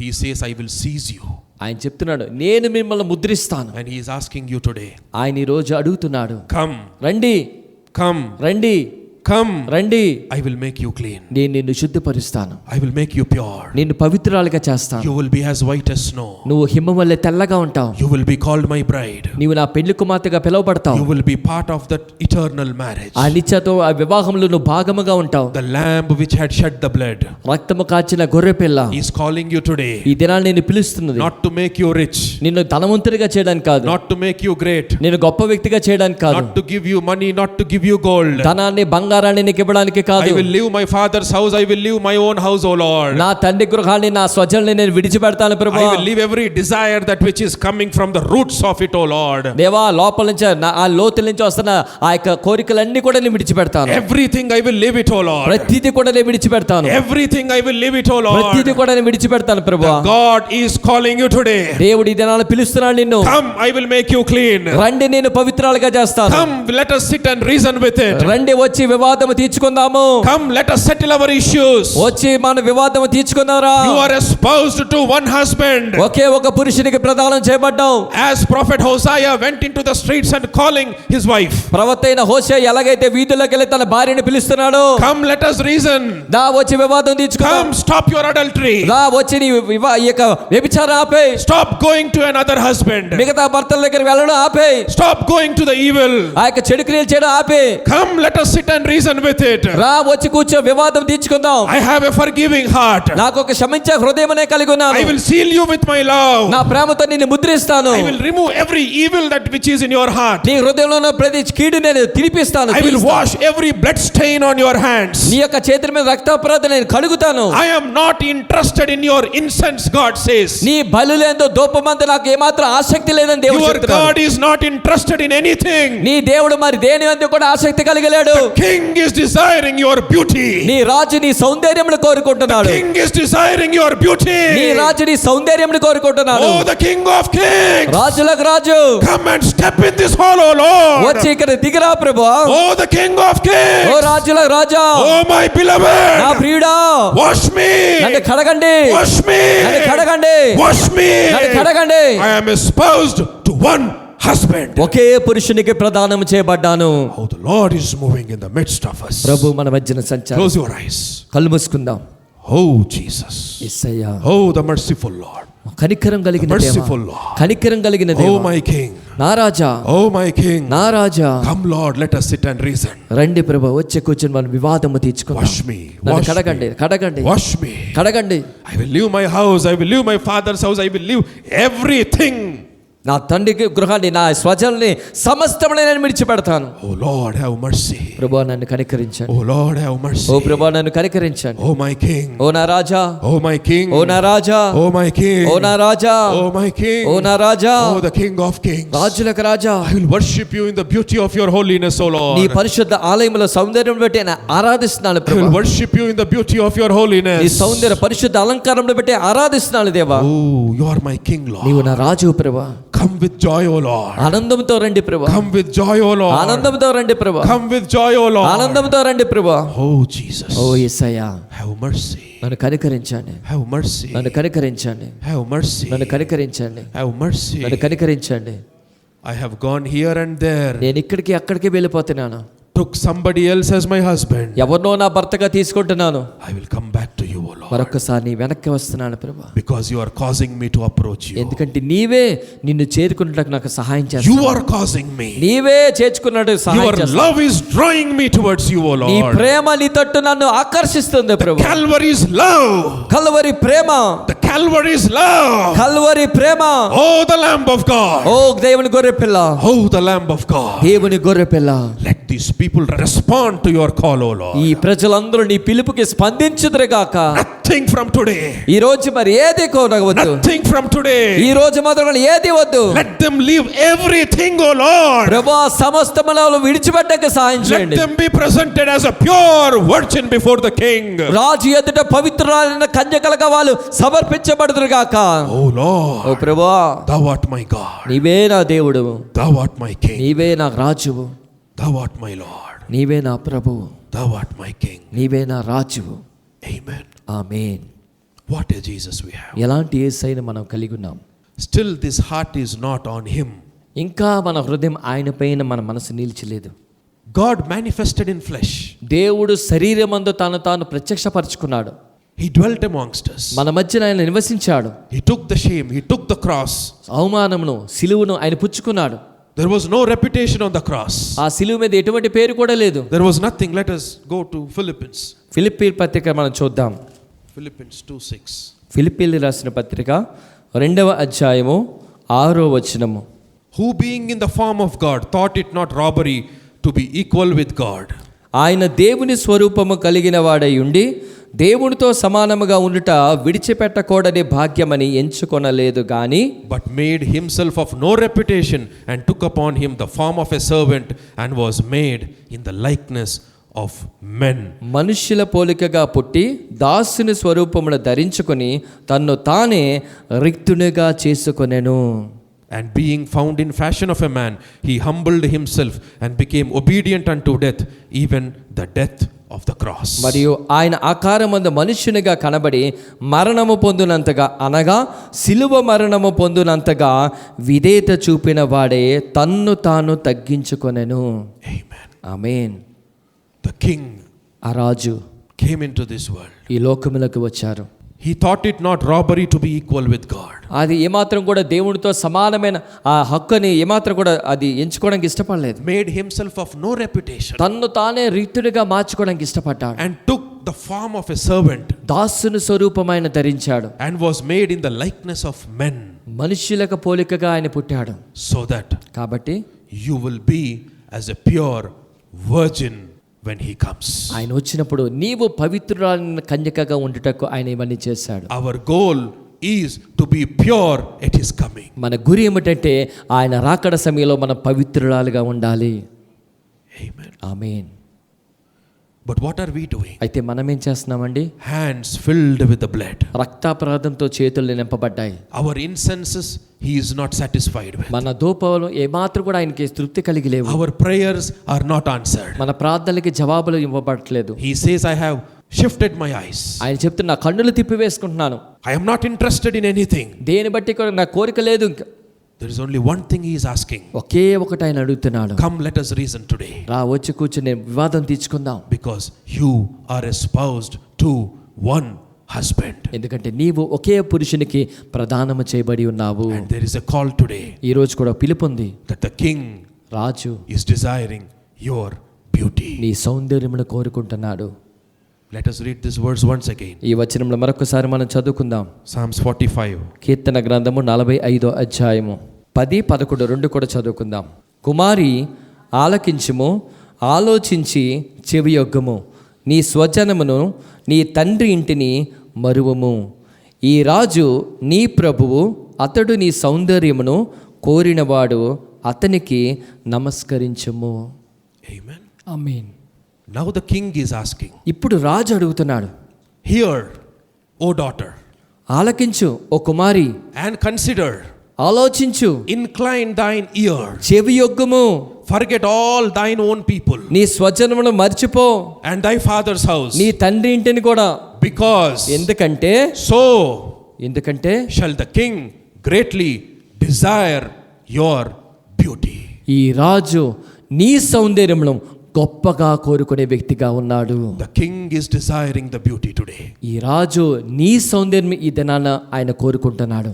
He says, I will seize you. ఆయన చెప్తున్నాడు, నేను మిమ్మల్ని ముద్రిస్తాను. And he is asking you today, ఆయన ఈ రోజు అడుగుతున్నాడు, come, రండి, come, రండి, come, రండి, I will make you clean. నేను నిన్ను శుద్ధిపరుస్తాను, I will make you pure. నిన్ను పవిత్రాలుగా చేస్తాను. You will be as white as snow. నువ్వు హిమం వల్లే తెల్లగా ఉంటావు. You will be called my bride. నీవు నా పెళ్లి కుమార్తెగా పిలువబడతావు. You will be part of that eternal marriage. ఆ నిత్యతో ఆ వివాహంలో నువ్వు భాగముగా ఉంటావు. The lamb which had shed the blood రక్తము కాచిన గొర్రె పిల్ల is calling you today. ఈ దినాన్ని నేను పిలుస్తున్నది Not to make you rich, నిన్ను ధనవంతుడిగా చేయడానికి కాదు, not to make you great, నేను గొప్ప వ్యక్తిగా చేయడానికి కాదు, not to give you money, not to give you gold. ధనాన్ని బంగారాన్ని నీకు ఇవ్వడానికి కాదు. I will leave my father's house, I will leave my own house, O Lord. నా తండ్రి గృహాన్ని, నా స్వజల్ని నేను విడిచిపెడతాను ప్రభువా. I will leave every desire that which is coming from the roots of it, O Lord. దేవా, లోపల నుంచి ఆ లోతుల నుంచి వస్తున్న ఆ యొక్క కోరికలన్నీ కూడా నేను విడిచిపెడతాను. Everything I will leave it, O Lord. ప్రతిదీ కూడా నేను విడిచిపెడతాను. Everything I will leave it, O Lord. ప్రతిదీ కూడా నేను విడిచిపెడతాను ప్రభువా. God is calling you today. దేవుడు ఈ దినాలను పిలుస్తున్నాడు నిన్ను. Come, I will make you clean. రండి, నేను పవిత్రాలుగా చేస్తాను. Come, let us sit and reason with it. రండి, వచ్చి వివాదము తీర్చుకుందాము. Come, let us settle our issues. వచ్చి మన వివాదము తీర్చుకుందారా. You are espoused to one husband. ఒకే ఒక పురుషునికి ప్రదానం చేయబడ్డావు. As prophet Hosea went into the streets and calling his wife. ప్రవక్త అయిన హోషేయ ఎలాగైతే వీధుల్లోకి వెళ్ళి తన భార్యను పిలుస్తున్నాడు, Come, let us reason. దా వచ్చి వివాదం తీర్చుకుందాం. Come, stop your adultery. దా వచ్చి నీ ఈ యొక్క వ్యభిచారం ఆపే. Stop going to another husband. మిగతా భర్తల దగ్గర వెళ్ళడం ఆపే. Stop going to the evil. ఆ యొక్క చెడు క్రియలు చేయడం ఆపే. Come, let us sit and reason with it. రా, వచ్చి కూర్చో, వివాదం తీర్చుకుందాం. I have a forgiving heart. నాకు ఒక క్షమించే హృదయమనే కలిగి ఉన్నాను. I will seal you with my love. నా ప్రేమతో నిన్ను ముద్రిస్తాను. I will remove every evil that which is in your heart. నీ హృదయంలో ఉన్న ప్రతి కీడు నేను తిరిపిస్తాను. I will wash every blood stain on your hands. నీ యొక్క చేతుల మీద రక్తప్రార్థన నేను కడుగుతాను. I am not interested in your incense, God says. నీ బలులేందో ధూపమందు నాకు ఏమాత్రం ఆసక్తి లేదని దేవుడు Your చెప్తున్నాడు. God is not interested in anything. నీ దేవుడు మరి దేని మీద కూడా ఆసక్తి కలిగలేడు. King is desiring your beauty. నీ రాజు నీ సౌందర్యమును కోరుకుంటున్నాడు. King is desiring your beauty. నీ రాజు నీ సౌందర్యమును కోరుకుంటున్నాడు. Oh, the King of Kings. రాజులకు రాజు, Come and step in this hall, O Lord. వచ్చి ఇక్కడ దిగిరా ప్రభువా. Oh, the King of Kings. ఓ రాజులకు రాజా, Oh, my నా beloved. ప్రియుడా, Wash me. నన్ను కడగండి, Wash me. నన్ను కడగండి, Wash me. నన్ను కడగండి. I am espoused to one husband. ఒకే పురుషునికి ప్రదానం చేయబడ్డాను. Oh, the Lord is moving in the midst of us. ప్రభు మన మధ్యన సంచారం. Close your eyes. కళ్ళు మూసుకుందాం. Oh, Jesus. Yesayya, Oh, the merciful Lord. కనికరం కలిగిన దేవా, merciful Lord. కనికరం కలిగిన Oh దేవా, my King, నా రాజా, oh my King, నా రాజా, come Lord, let us sit and reason. రండి ప్రభు, వచ్చి కూర్చొని మనం వివాదము తీర్చుకుందాం. Wash me, నన్ను wash కడగండి, me, కడగండి, wash me. కడగండి. I will leave my house, I will leave my father's house, I will leave everything. నా తండ్రికి గృహాన్ని, నా స్వజల్ని, సమస్తమునే నేను విడిచిపెడతాను. Oh Lord, have mercy. ప్రభువా నన్ను కనికరించండి. Oh Lord, have mercy. ఓ ప్రభువా నన్ను కనికరించండి. Oh my King, ఓ నా రాజా, oh my King, ఓ నా రాజా, oh my King, ఓ నా రాజా, oh my King, ఓ నా రాజా, oh the King of Kings. రాజులకు రాజా, I will worship you in the beauty of your holiness, O నీ Lord. పరిశుద్ధ ఆలయములో సౌందర్యం బట్టి నేను ఆరాధిస్తున్నాను I will ప్రభువా. worship you in the beauty of your నీ holiness. సౌందర్య పరిశుద్ధ అలంకారంలో బట్టి ఆరాధిస్తున్నాను దేవా. Oh, you are my King, నీవు Lord. నా రాజు ప్రభువా. Come with joy, O Lord. ఆనందంతో రండి ప్రభువా. Come with joy, O Lord. ఆనందంతో రండి ప్రభువా. Come with joy, O Lord. ఆనందంతో రండి ప్రభువా. Oh Jesus, ఓ యేసయ్యా, have mercy. నన్ను కనికరించండి, Have mercy. నన్ను కనికరించండి, Have mercy. నన్ను కనికరించండి, Have mercy. నన్ను కనికరించండి. I have gone here and there. నేను ఇక్కడికి అక్కడికి వెళ్ళిపోతున్నాను. Took somebody else as my husband. ఎవరినో నా భర్తగా తీసుకుంటున్నాను. I will come back to you, O Lord. మరొకసారి నీ వెనక్కి వస్తున్నాను ప్రభా. Because you are causing me to approach you. ఎందుకంటే నీవే నిన్ను చేరుకున్నట్లకు నాకు సహాయం చేస్తావు. You are causing me. నీవే చేర్చుకున్నట్టు సహాయం Your చేస్తావు. love is drawing me towards you, O నీ Lord. ప్రేమ నీ తట్టు నన్ను ఆకర్షిస్తుంది ప్రభు. Calvary's love. Calvary Prema, The Calvary's love. Calvary Prema. Oh, the Lamb of God. ఓ దేవుని గొర్రె పిల్ల, Oh, the Lamb of God. దేవుని గొర్రె పిల్ల. Let these people respond to your call, O Lord. ఈ ప్రజలందరూ నీ పిలుపుకి స్పందించుదురు గాక. Nothing from today. ఈ రోజు మరి ఏది కోరవద్దు. Nothing from today. ఈ రోజు మాత్రం ఏది వద్దు. Let them leave everything, O Lord. ప్రభువా సమస్తమును విడిచిపెట్టక సహాయం Let చేయండి. them be presented as a pure virgin before the King. రాజు ఎదుట పవిత్రులైన కన్యకలుగా వాళ్ళు సమర్పించబడుదురు గాక. Oh Lord, ఓ ప్రభువా, thou art my God. నీవే నా దేవుడు, Thou art my King. నీవే నా రాజువు, Thou art my Lord. నీవే నా ప్రభువు, Thou art my King. నీవే నా రాజువు. Amen. Amen. What a Jesus we have. ఎలాంటి యేసయ్యను మనం కలిగి ఉన్నాం. Still this heart is not on him. ఇంకా మన హృదయం ఆయన పైన మన మనసు నిలిచలేదు. God manifested in flesh. దేవుడు శరీరమందు తాను ప్రత్యక్షపరచుకున్నాడు. He dwelt amongst us. మన మధ్యన ఆయన నివసించాడు. He took the shame. He took the cross. అవమానమును సిలువను ఆయన పుచ్చుకున్నాడు. There was no reputation on the cross. ఆ సిలువ మీద ఎటువంటి పేరు కూడా లేదు. There was nothing. Let us go to Philippians. Philippi పత్రిక మనం చూద్దాం. Philippians 2:6. ఫిలిప్పీలు రాసిన పత్రిక 2వ అధ్యాయము 6వ వచనము. Who being in the form of God thought it not robbery to be equal with God. ఆయన దేవుని స్వరూపము కలిగిన వాడై ఉండి దేవునితో సమానముగా ఉండుట విడిచిపెట్టకూడని భాగ్యమని ఎంచుకొనలేదు గాని, but made himself of no reputation and took upon him the form of a servant and was made in the likeness of men. మనుష్యుల పోలికగా పుట్టి దాసుని స్వరూపమును ధరించుకొని తన్ను తానే రిక్తునిగా చేసుకొనెను. And being found in fashion of a man, he humbled himself and became obedient unto death, even the death of the cross. మరియు ఆయన ఆకారమందు మనుష్యునిగా కనబడి మరణము పొందునంతగా, అనగా సిలువ మరణము పొందునంతగా విధేయత చూపిన వాడే తన్ను తాను తగ్గించుకొనెను. Amen. ఆమేన్. The king ఆ రాజు came into this world. ఈ లోకములకు వచ్చారు. He thought it not robbery to be equal with God. అది ఏమాత్రం కూడా దేవునితో సమానమైన ఆ హక్కుని ఏమాత్రం కూడా అది ఎంచుకోవడానికి ఇష్టపడలేదు. Made himself of no reputation. తన్ను తానే రీతుడిగా మార్చుకోవడానికి ఇష్టపడ్డాడు. And took the form of a servant. దాసుని స్వరూపమైన ధరించాడు. And was made in the likeness of men. మనుష్యులకు పోలికగా ఆయన పుట్టాడు. So that కాబట్టి you will be as a pure virgin when he comes. ఆయన వచ్చినప్పుడు నీవు పవిత్రురాలైన కన్యకగా ఉండుటకు ఆయన ఇవన్నీ చేశాడు. Our goal is to be pure at his coming. మన గురి ఏమిటంటే ఆయన రాకడ సమయంలో మనం పవిత్రురాలుగా ఉండాలి. Amen. Amen. But what are we doing? అయితే మనం ఏం చేస్తున్నామండి? Hands filled with the blood. రక్తాపరాధంతో చేతులు నింపబడ్డాయి. Our incenses he is not satisfied with. మన ధూపాలు ఏమాత్రం కూడా ఆయనకి తృప్తి కలిగి లేవు. Our prayers are not answered. మన ప్రార్థనలకి జవాబులు ఇవ్వబడట్లేదు. He says, I have shifted my eyes. ఆయన చెప్తున్నా కన్నులు తిప్పివేసుకుంటున్నాను. I am not interested in anything. దేని బట్టి కూడా నా కోరిక లేదు. ఇంకా There is only one thing he is asking. ఒకే ఒకటి ఆయన అడుగుతున్నాడు. Come, let us reason today. రా వచ్చి కూర్చుని వివాదం తీర్చుకుందాం. Because you are espoused to one husband. ఎందుకంటే నీవు ఒకే పురుషునికి ప్రదానము చేయబడి ఉన్నావు. And there is a call today ఈ రోజు కూడా పిలుపు ఉంది. that the king Raju is desiring your beauty. నీ సౌందర్యమును కోరుకుంటున్నాడు. Let us read this verse once again. ఈ వచనంలో మరొకసారి మనం చదువుకుందాం. Psalms 45. కీర్తన గ్రంథము 45వ అధ్యాయము 10, 11 రెండు కూడా చదువుకుందాం. కుమారి ఆలకించుము, ఆలోచించి చెవియొగ్గము, నీ స్వజనమును నీ తండ్రి ఇంటిని మరువము. ఈ రాజు నీ ప్రభువు, అతడు నీ సౌందర్యమును కోరినవాడు, అతనికి నమస్కరించుము. Amen. Amen. Now the king is asking, ఇప్పుడు రాజు అడుగుతున్నాడు, hear, O daughter, ఆలకించు ఓ కుమారి, and consider, ఆలోచించు, incline thine ear, చెవియొగ్గము, forget all thine own people, నీ స్వజనమును మర్చిపో, and thy father's house, నీ తండ్రి ఇంటిని కూడా. because ఎందుకంటే shall the king greatly desire your beauty. ఈ రాజు నీ సౌందర్యమును గొప్పగా కోరుకునే వ్యక్తిగా ఉన్నాడు. The king is desiring the beauty today. ఈ రాజు నీ సౌందర్యం ఈ దినాన ఆయన కోరుకుంటున్నాడు.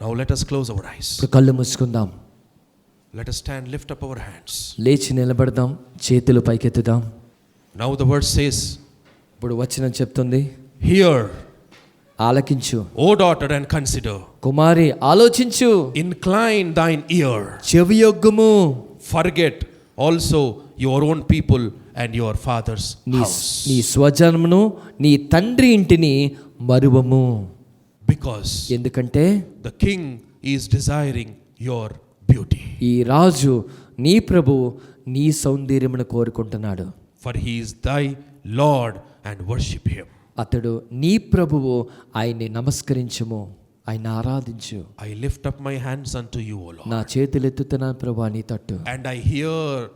Now let us close our eyes. ఇప్పుడు కళ్ళు మూసుకుందాం. Let us stand, lift up our hands. లేచి నిలబడదాం, చేతులు పైకెత్తుదాం. Now the word says, ఇప్పుడు వచనం చెప్తుంది, hear, ఆలకించు O daughter, and consider, కుమారి, ఆలోచించు, incline thine ear, చెవియొగ్గుము, forget also your own people and your father's నీ house, స్వజనమును నీ తండ్రి ఇంటిని మరువము. because ఎందుకంటే the king is desiring your beauty. ఈ రాజు నీ ప్రభు నీ సౌందర్యమును కోరుకుంటున్నాడు. For he is thy Lord, and worship him. అతడు నీ ప్రభువు, ఆయన్ని నమస్కరించుము, ఆయన ఆరాధించు. I lift up my hands unto you, O Lord. నా చేతులు ఎత్తుతున్నాను ప్రభా నీ తట్టు. And I hear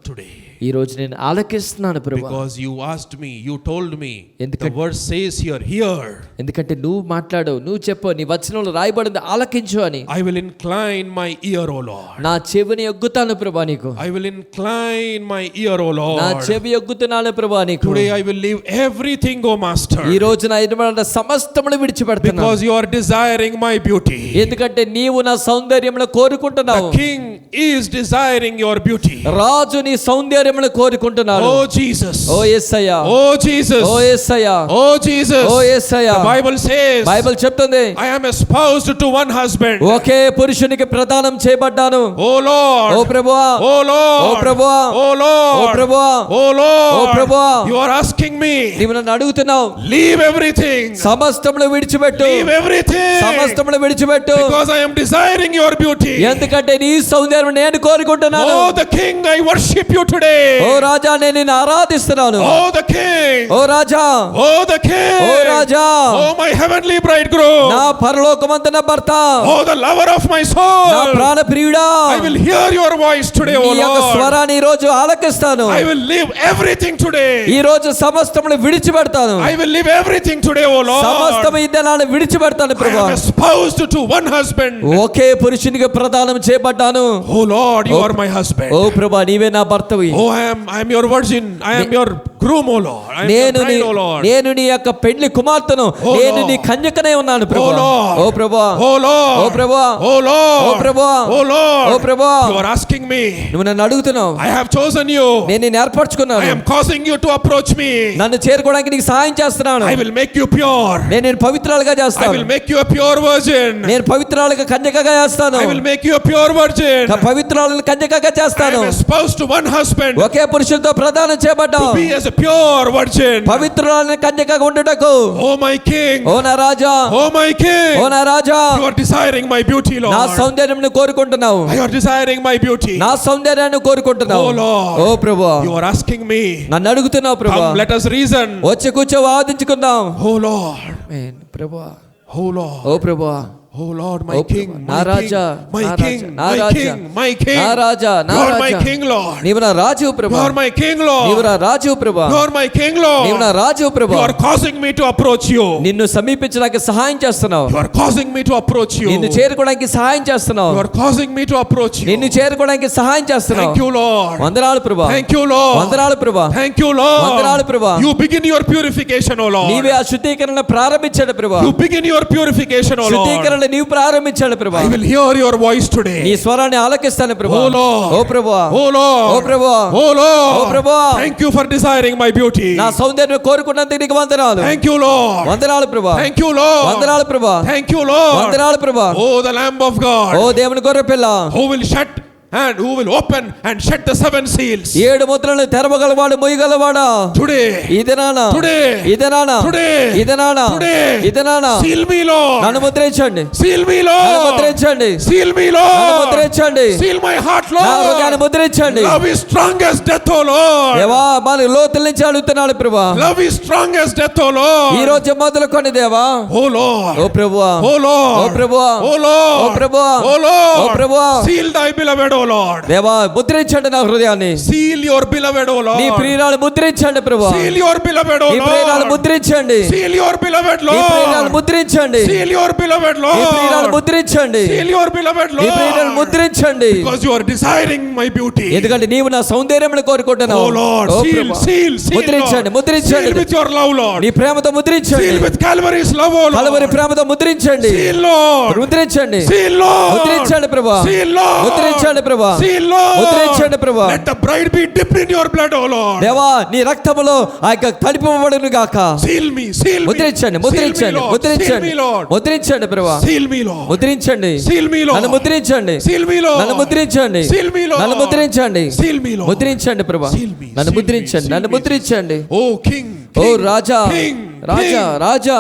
today, ఈ రోజు నేను ఆలకిస్తున్నాను ప్రభా. because you asked me, you told me. ఎందుకంటే The word says here, hear. ఎందుకంటే నువ్వు మాట్లాడు, నువ్వు చెప్పు, నీ వచనంలో రాయబడింది ఆలకించు అని. I will incline my ear, O Lord. నా చెవిని ఎగ్గుతాను ప్రభా నీకు. I will incline my ear, O Lord. నా చెవి ఎగ్గుతున్నాను ప్రభా నీకు. Today I will leave everything, O Master. ఈ రోజు నా ఎదుట సమస్తమును విడిచిపెడతాను. Because you are desiring my beauty. ఎందుకంటే నీవు నా సౌందర్యమును కోరుకుంటున్నావు. The king is desiring your beauty. రాజు నీ సౌందర్యమును కోరుకుంటున్నాడు. Oh Jesus. ఓ యేసయ్యా. Oh Jesus. ఓ యేసయ్యా. Oh Jesus. ఓ యేసయ్యా. The Bible says, బైబిల్ చెప్తుంది, I am espoused to one husband. ఒకే పురుషునికి ప్రదానం చేయబడ్డాను. Oh Lord. ఓ ప్రభువా. Oh Lord. ఓ ప్రభువా. Oh Lord. ఓ ప్రభువా. Oh Lord. ఓ ప్రభువా. You are asking me, నీవు నన్ను అడుగుతున్నావు, leave everything. సమస్తమును విడిచిపెట్టు. Leave everything. సమస్తమును విడిచిపెట్టు. Because I am desiring your beauty. ఎందుకంటే నీ సౌందర్యం నేను కోరుకుంటున్నాను. Oh the king, I worship you today. ఓ రాజా, నేను నిన్ను ఆరాధిస్తున్నాను. Oh the king. Oh Raja. Oh the king. Oh Raja. Oh my heavenly bridegroom. నా పరలోకమందున భర్త. Oh the lover of my soul. నా ప్రాణ ప్రియుడా. I will hear your voice today, O నీ యొక్క Lord. స్వరాన్ని ఈ రోజు ఆలకిస్తాను. I will leave everything today. ఈ రోజు సమస్తమును విడిచిపెడతాను. I will leave everything today, O Lord. సమస్తము ఈ దినాన్ని విడిచిపెడతాను I ప్రభువా. am espoused to one husband. ఒకే పురుషునికి ప్రదానం చేయబడ్డాను. Oh Lord, you are my husband. ఓ ప్రభువా, నీవే నా భర్తవి. Oh, I am your virgin. I am your groom, O Lord. I am your bride, O Lord. నేను నీ యొక్క పెళ్లి కుమార్తెను. Oh నేను Lord. నీ కన్యకనే ఉన్నాను ప్రభువా. Oh Lord. ఓ ప్రభువా. Oh Lord. ఓ ప్రభువా. Oh Lord. ఓ ప్రభువా. Oh Lord. ఓ ప్రభువా. You are asking me. నువ్వు నన్ను అడుగుతున్నావు. I have chosen you. నేను నిన్ను I ఏర్పరచుకున్నాను. am causing you to approach me. నన్ను చేరుకోవడానికి నీకు సహాయం చేస్తున్నాను. I will make you pure. నేను పవిత్రాలుగా I చేస్తాను. will make you a pure virgin. నేను పవిత్రాలుగా కన్యకగా చేస్తాను. I will make you a pure virgin. పవిత్రాలను కన్యకగా I చేస్తాను. am espoused to one husband. ఒకే పురుషులతో ప్రదానం చేయబడ్డావు. To be as a pure virgin. పవిత్రాలను కన్యకగా ఉండుటకు. Oh my king. ఓ నా రాజా. Oh my king. ఓ నా రాజా. You are desiring my beauty, Lord. నా సౌందర్యంను కోరుకుంటున్నావు. You are desiring my beauty. నా సౌందర్యాన్ని కోరుకుంటున్నావు. Oh Lord. ఓ ప్రభువా. You are asking me. నన్ను అడుగుతున్నావు ప్రభువా. Come, let us reason. వచ్చి కూర్చో వాదించుకుందాం. Oh Lord. ప్రభువా. Oh Lord. ఓ ప్రభువా. Oh Lord, my oh King, ప్రభా, నా my రాజా, King, my నా King, రాజా, నా my Raja, King, my King. నా రాజా, నా You are my Raja. King, Lord. నీవు నా రాజు You ప్రభా, are my King, నీవు Lord. నా రాజు ప్రభా, You are my King, నీవు నా Lord. రాజు You ప్రభా. are causing me to approach you. నిన్ను సమీపించడానికి సహాయం చేస్తున్నావు, You are causing me to approach you. నిన్ను చేరుకోవడానికి సహాయం చేస్తున్నావు, You are causing me to approach you. నిన్ను చేరుకోవడానికి సహాయం చేస్తున్నావు. Thank you, Lord. వందనాలు ప్రభా, Thank you, Lord. వందనాలు ప్రభా, Thank you, Lord. వందనాలు ప్రభా. You begin your purification, O Lord. నీవే ఆ శుద్ధీకరణ ప్రారంభించాడు ప్రభా, You begin your purification, O Lord. శుద్ధీకరణ నీవు ప్రారంభించాడు ప్రభా. I will hear your voice నీ today. స్వరాన్ని ఆలకిస్తాను ప్రభా. Oh Lord. ఓ ప్రభా, Oh Lord. ఓ ప్రభా, Oh Lord. ఓ ప్రభా. Thank you for desiring my beauty. నా సౌందర్యం కోరుకున్నందుకు నీకు వందనాలు. Thank you, Lord. వందనాలు ప్రభా, Thank you, Lord. వందనాలు ప్రభా, Thank you, Lord. వందనాలు ప్రభా. Oh, the Lamb of oh God, దేవుని గొర్రె పిల్ల, who will shut and who will open and shut the seven seals. 7 ముద్రలను తెరవగలవాడు, మొయ్యగలవాడా. Today, ఇదనానా, Today. ఇదనానా, Today. ఇదనానా, Today. ఇదనానా. seal me, Lord. నన్ను ముద్రించండి, Seal me, నన్ను Lord. ముద్రించండి, Seal me, నన్ను Lord. ముద్రించండి, Seal my heart, నా హృదయాన్ని Lord. ముద్రించండి. Love is strong as death, O Lord. దేవా, మన లోతుల నుంచి అడుగుతున్నాడు ప్రభా. Love is strong as death, O ఈ Lord. రోజు మొదలుకొని దేవా, Oh Lord. ఓ ప్రభువా, Oh Lord. ఓ ప్రభువా, Oh Lord. ఓ ప్రభువా, Oh Lord. ఓ ప్రభువా. Seal thy beloved, O Lord. దేవా, ముద్రించండి నా హృదయాన్ని. Seal your beloved, O నీ Lord. ప్రియురాలు ముద్రించండి ప్రభా, Seal your beloved, O నీ ప్రియురాలు Lord. ముద్రించండి, Seal your beloved, నీ ప్రియురాలు Lord. ముద్రించండి, Seal your beloved, నీ ప్రియురాలు Lord. ముద్రించండి, Seal your beloved, నీ ప్రియురాలు Lord. ముద్రించండి. Because you are desiring my beauty. ఎందుకంటే నీవు నా సౌందర్యమును కోరుకుంటున్నావు. Oh Lord, ఓ seal, ప్రభా. seal, seal, ముద్రించండి, Lord. ముద్రించండి. Seal with your love, Lord. నీ ప్రేమతో ముద్రించండి, Seal with Calvary's love, O Calvary Lord. ప్రేమతో ముద్రించండి, Seal, Lord. ముద్రించండి, Seal, Lord. ముద్రించండి ప్రభా, Seal, Lord. ముద్రించండి ప్రభా, Seal, Lord. ముద్రించండి ప్రభా. Let the bride be dipped in your blood, O Lord. దేవా, నీ రక్తములో ఆ యొక్క తడిపబడును గాక. Seal me, seal me. ముద్రించండి, ముద్రించండి, Seal me, Lord. Seal ముద్రించండి, me, Lord. ముద్రించండి ప్రభా, Seal me, Lord. ముద్రించండి, Seal me, Lord. నన్ను ముద్రించండి, Seal me, Lord. నన్ను ముద్రించండి, Seal me, Lord. నన్ను ముద్రించండి, Seal me, Lord. ముద్రించండి ప్రభా, Seal me, నన్ను seal me, ముద్రించండి, seal నన్ను me. ముద్రించండి. Oh King, oh King, Raja, King, Raja, King. Raja,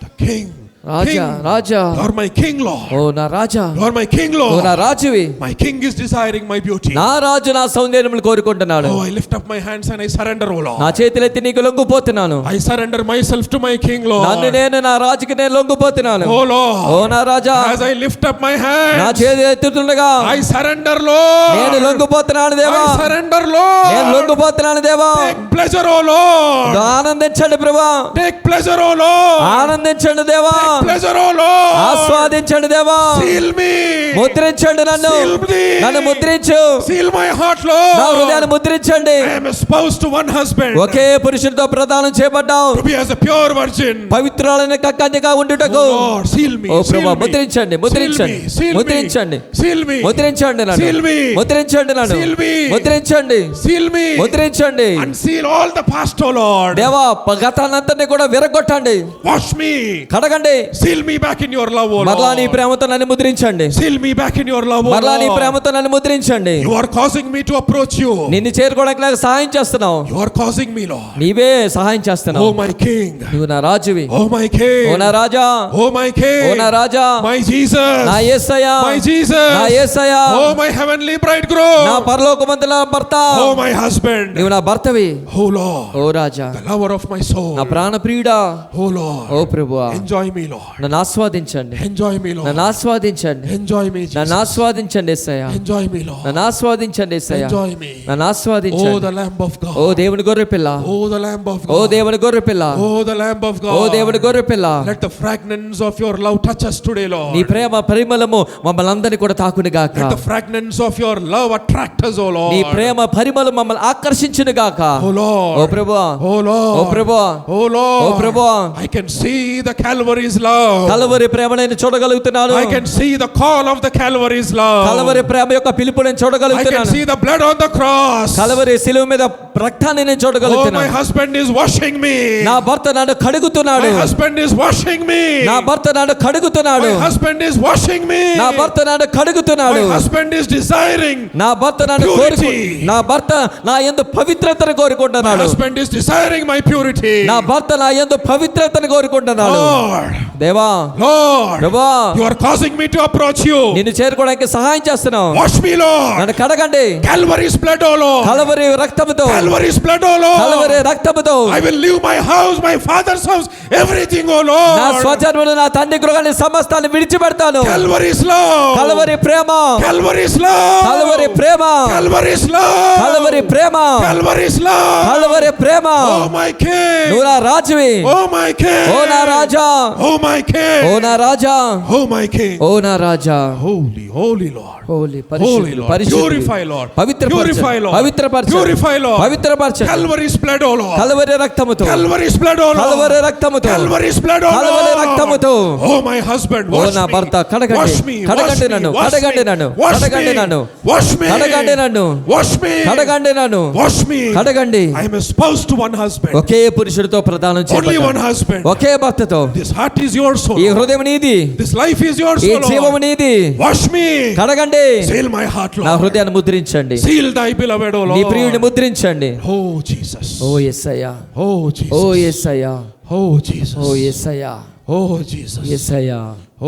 The King, Raja, King. Raja. You are my King, Lord. ఓ నా రాజా, You are my King, ఓ నా Lord. రాజువి. My King is desiring my beauty. నా రాజు నా సౌందర్యములు కోరుకుంటున్నాడు. Oh, I lift up my hands and I surrender, O నా Lord. చేతులెత్తి నీకు లొంగిపోతున్నాను. I surrender myself to my King, నన్ను Lord. నేను నా రాజుకి నేను లొంగిపోతున్నాను. Oh ఓ Lord, నా రాజా, as I lift up my నా hands, చేతి ఎత్తుతుండగా I surrender, నేను Lord. లొంగిపోతున్నాను దేవా, I surrender, నేను Lord. లొంగిపోతున్నాను దేవా. Take pleasure, O Lord. ఆనందించండి ప్రభా, Take pleasure, O Lord. ఆనందించండి దేవా, Take pleasure, O Lord. ఆస్వాదించండి దేవా. Seal me. ముద్రించండి నన్ను, Seal me. నన్ను ముద్రించు, Seal my heart, నా Lord. హృదయాన్ని ముద్రించండి. I am espoused to one husband, ఒకే పురుషునితో ప్రదానం చేయబడ్డావు, to be as a pure virgin. పవిత్రులైన కన్యగా ఉండుటకు. Oh Lord, seal me. ఓ seal ప్రభా, me. ముద్రించండి, ముద్రించండి, Seal me, seal me. ముద్రించండి, Seal me. ముద్రించండి నన్ను, Seal me. ముద్రించండి నన్ను, Seal me. ముద్రించండి, Seal me. ముద్రించండి. And seal all the past, O Lord. దేవా, గతానంతని కూడా విరగొట్టండి, Wash me. కడగండి. Seal me back in your love, O మరలా నీ Lord. ప్రేమతో నన్ను ముద్రించండి, Seal me back in your love, O మరలా నీ Lord. ప్రేమతో నన్ను ముద్రించండి. You are causing me to approach you. నిన్ను చేరుకోవడానికి నాకు సహాయం చేస్తున్నావు, You are causing me, Lord. నీవే సహాయం చేస్తున్నావు. Oh my King. నువ్వు నా రాజువి, Oh my ఓ King. నా రాజా, Oh my ఓ King. నా రాజా, My Jesus. నా యేసయ్యా, My నా Jesus. Yesayya, Oh my heavenly నా bridegroom. పరలోకమందుల భర్త, Oh my husband. నువ్వు నా భర్తవి. Oh Lord. Oh Raja, The lover of my soul. నా ప్రాణ ప్రియుడా, Oh ఓ Lord. ప్రభువా, Enjoy me, Lord. నన్ను ఆస్వాదించండి, Enjoy me, Lord. నన్ను ఆస్వాదించండి, Enjoy me, నన్ను Jesus. ఆస్వాదించండి యేసయ్యా, Enjoy me, Lord. నన్ను ఆస్వాదించండి యేసయ్యా, Enjoy me. నన్ను Oh, ఆస్వాదించండి. the Lamb of oh God. దేవుని గొర్రె పిల్ల, Oh, the Lamb of oh God. దేవుని గొర్రె పిల్ల, Oh, the Lamb of ఓ దేవుని God. గొర్రె పిల్ల. Let the fragrance of your love touch us today, నీ Lord. ప్రేమ పరిమళము మమ్మల్ని అందరినీ కూడా తాకును గాక. Let the fragrance of your love attract us, O నీ Lord. ప్రేమ పరిమళం మమ్మల్ని ఆకర్షించును గాక. Oh ఓ Lord. ప్రభువా, Oh ఓ Lord. ప్రభువా, Oh ఓ Lord. ప్రభువా, I can see the Calvary's love. Calvary ప్రేమ నేను చూడగలుగుతున్నాను. I can see the call of the Calvary's love. Calvary ప్రేమ యొక్క పిలుపు నేను I can చూడగలుగుతున్నాను. see the blood on the cross. Calvary శిలువ మీద రక్తాన్ని నేను Oh, my చూడగలుగుతున్నాను. husband is washing me. నా భర్త నన్ను కడుగుతున్నాడు, My husband is washing me. నా భర్త నన్ను కడుగుతున్నాడు, My husband is washing me. నా భర్త నన్ను కడుగుతున్నాడు, My husband is desiring. నా భర్త నన్ను Purity. నా భర్త నా యందు పవిత్రతను My కోరుకుంటున్నాడు, husband is desiring my purity. నా భర్త నా యందు పవిత్రతను కోరుకుంటున్నాడు. Lord, దేవా Lord, ప్రభువా you are causing me to approach you. నిన్ను చేరుకోవడానికి సహాయం చేస్తున్నావు. Wash me, Lord. నన్ను కడగండి. Calvary's blood, oh Lord. Calvary రక్తముతో, Calvary's blood, oh Lord. Calvary రక్తముతో I will leave my house, my father's house, everything, oh Lord. నా స్వజన్మను, నా తండ్రి గృహాన్ని, సమస్తాన్ని విడిచిపెడతాను. Calvary's love. Calvary Prema, Calvary's love. Calvary Prema, Calvary's love. Calvary Prema, Calvary's love. Calvary Prema. Oh my king. నువ్వు నా రాజువి. Oh my king. ఓ నా రాజా. Oh my king. ఓ నా రాజా. Oh my king. ఓ నా రాజా. Holy, holy Lord. Holi, Holy పరిశుద్ధుడు, Lord. పరిశుద్ధుడు. Purify, Lord. పవిత్రపరచు, Purify, Lord. పవిత్రపరచు, Purify, Lord. పవిత్రపరచు. Calvary's blood, oh Lord. Calvary రక్తముతో, Calvary's blood, oh Lord. Calvary రక్తముతో, Calvary's blood, oh Calvary Lord. రక్తముతో. Oh my husband, oh wash నా me. భర్త కడగండి, Wash me. కడగండి Wash me. నన్ను, Wash కడగండి me. నన్ను, Wash కడగండి me. నన్ను, Wash me. కడగండి నన్ను, Wash me. కడగండి నన్ను, Wash me. కడగండి. I am espoused to one husband. ఒకే పురుషుడితో ప్రదానం Only one చేయబడ్డాను. husband. ఒకే భర్తతో. This heart is yours, oh ఈ Lord. హృదయం నీది, This life is yours, ఈ oh జీవము Lord. నీది. Wash me. కడగండి. Seal my heart, నా Lord. హృదయాన్ని ముద్రించండి. Seal thy beloved, oh నీ ప్రియుడిని Lord. ముద్రించండి. Oh Jesus. ఓ యేసయ్యా, Oh ఓ Jesus. యేసయ్యా, Oh Jesus. ఓ యేసయ్యా, Oh Jesus. యేసయ్యా,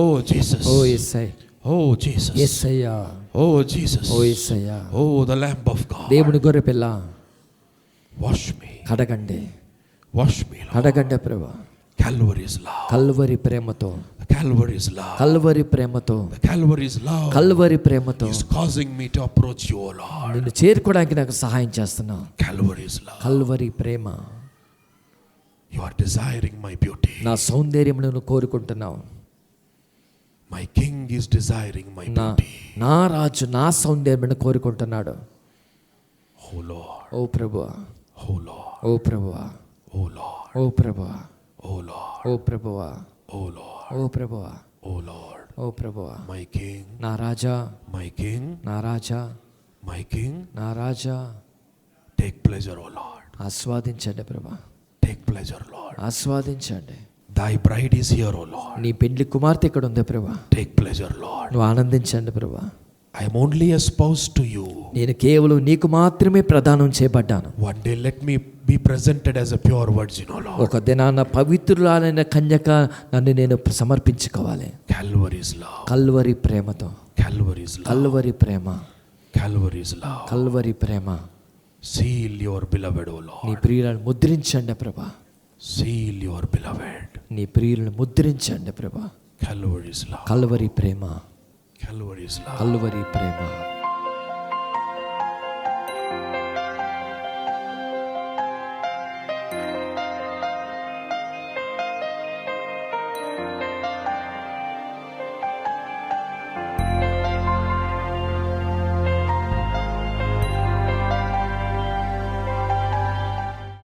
Oh Jesus. ఓ యేసయ్య, Oh Jesus. యేసయ్యా, Oh Jesus. ఓ యేసయ్యా. Oh the Lamb of God. దేవుని గొర్రె పిల్ల, Wash me. కడగండి, Wash me, Lord. కడగండి ప్రభు. Calvary's love. కల్వరి ప్రేమతో, Calvary's love. కల్వరి ప్రేమతో, Calvary's love కల్వరి ప్రేమతో is causing me to approach you, O Lord. నిన్ను చేరుకోవడానికి నాకు సహాయం చేస్తున్నావు. Calvary's love. Calvary Prema. You are desiring my beauty. నా సౌందర్యమును కోరుకుంటున్నావు. My king is desiring my నా beauty. నా రాజు నా సౌందర్యమును కోరుకుంటున్నాడు. Oh Lord. ఓ ప్రభువా, Oh Lord. ఓ ప్రభువా, Oh Lord. ఓ ప్రభువా, Oh Lord. ఓ ప్రభువా, Oh Lord. ఓ ప్రభువా, Oh Lord. ఓ ప్రభువా. My king. నా రాజా, My king. నా రాజా, My king. నా రాజా. Take pleasure, O Lord. ఆస్వాదించండి ప్రభా, Take pleasure, Lord. ఆస్వాదించండి. Thy bride is here, O Lord. నీ పెండ్లి కుమార్తె ఇక్కడ ఉంది ప్రభా, Take pleasure, Lord. నువ్వు ఆనందించండి ప్రభా. I am only espoused to you. నేను కేవలం నీకు మాత్రమే ప్రదానం చేయబడ్డాను. One day let me be presented as a pure virgin, O Lord. ఒక దినాన పవిత్రురాలైన కన్యక నన్ను నేను సమర్పించుకోవాలి. Calvary's love. కల్వరి ప్రేమతో, Calvary's love. Calvary Prema, Calvary's love. Calvary Prema. Seal your beloved, O నీ Lord. ప్రియులను ముద్రించండి ప్రభా, Seal your beloved. నీ ప్రియులను ముద్రించండి ప్రభా. Calvary's love. కల్వరి ప్రేమ, Calvary's love. కల్వరి ప్రేమ.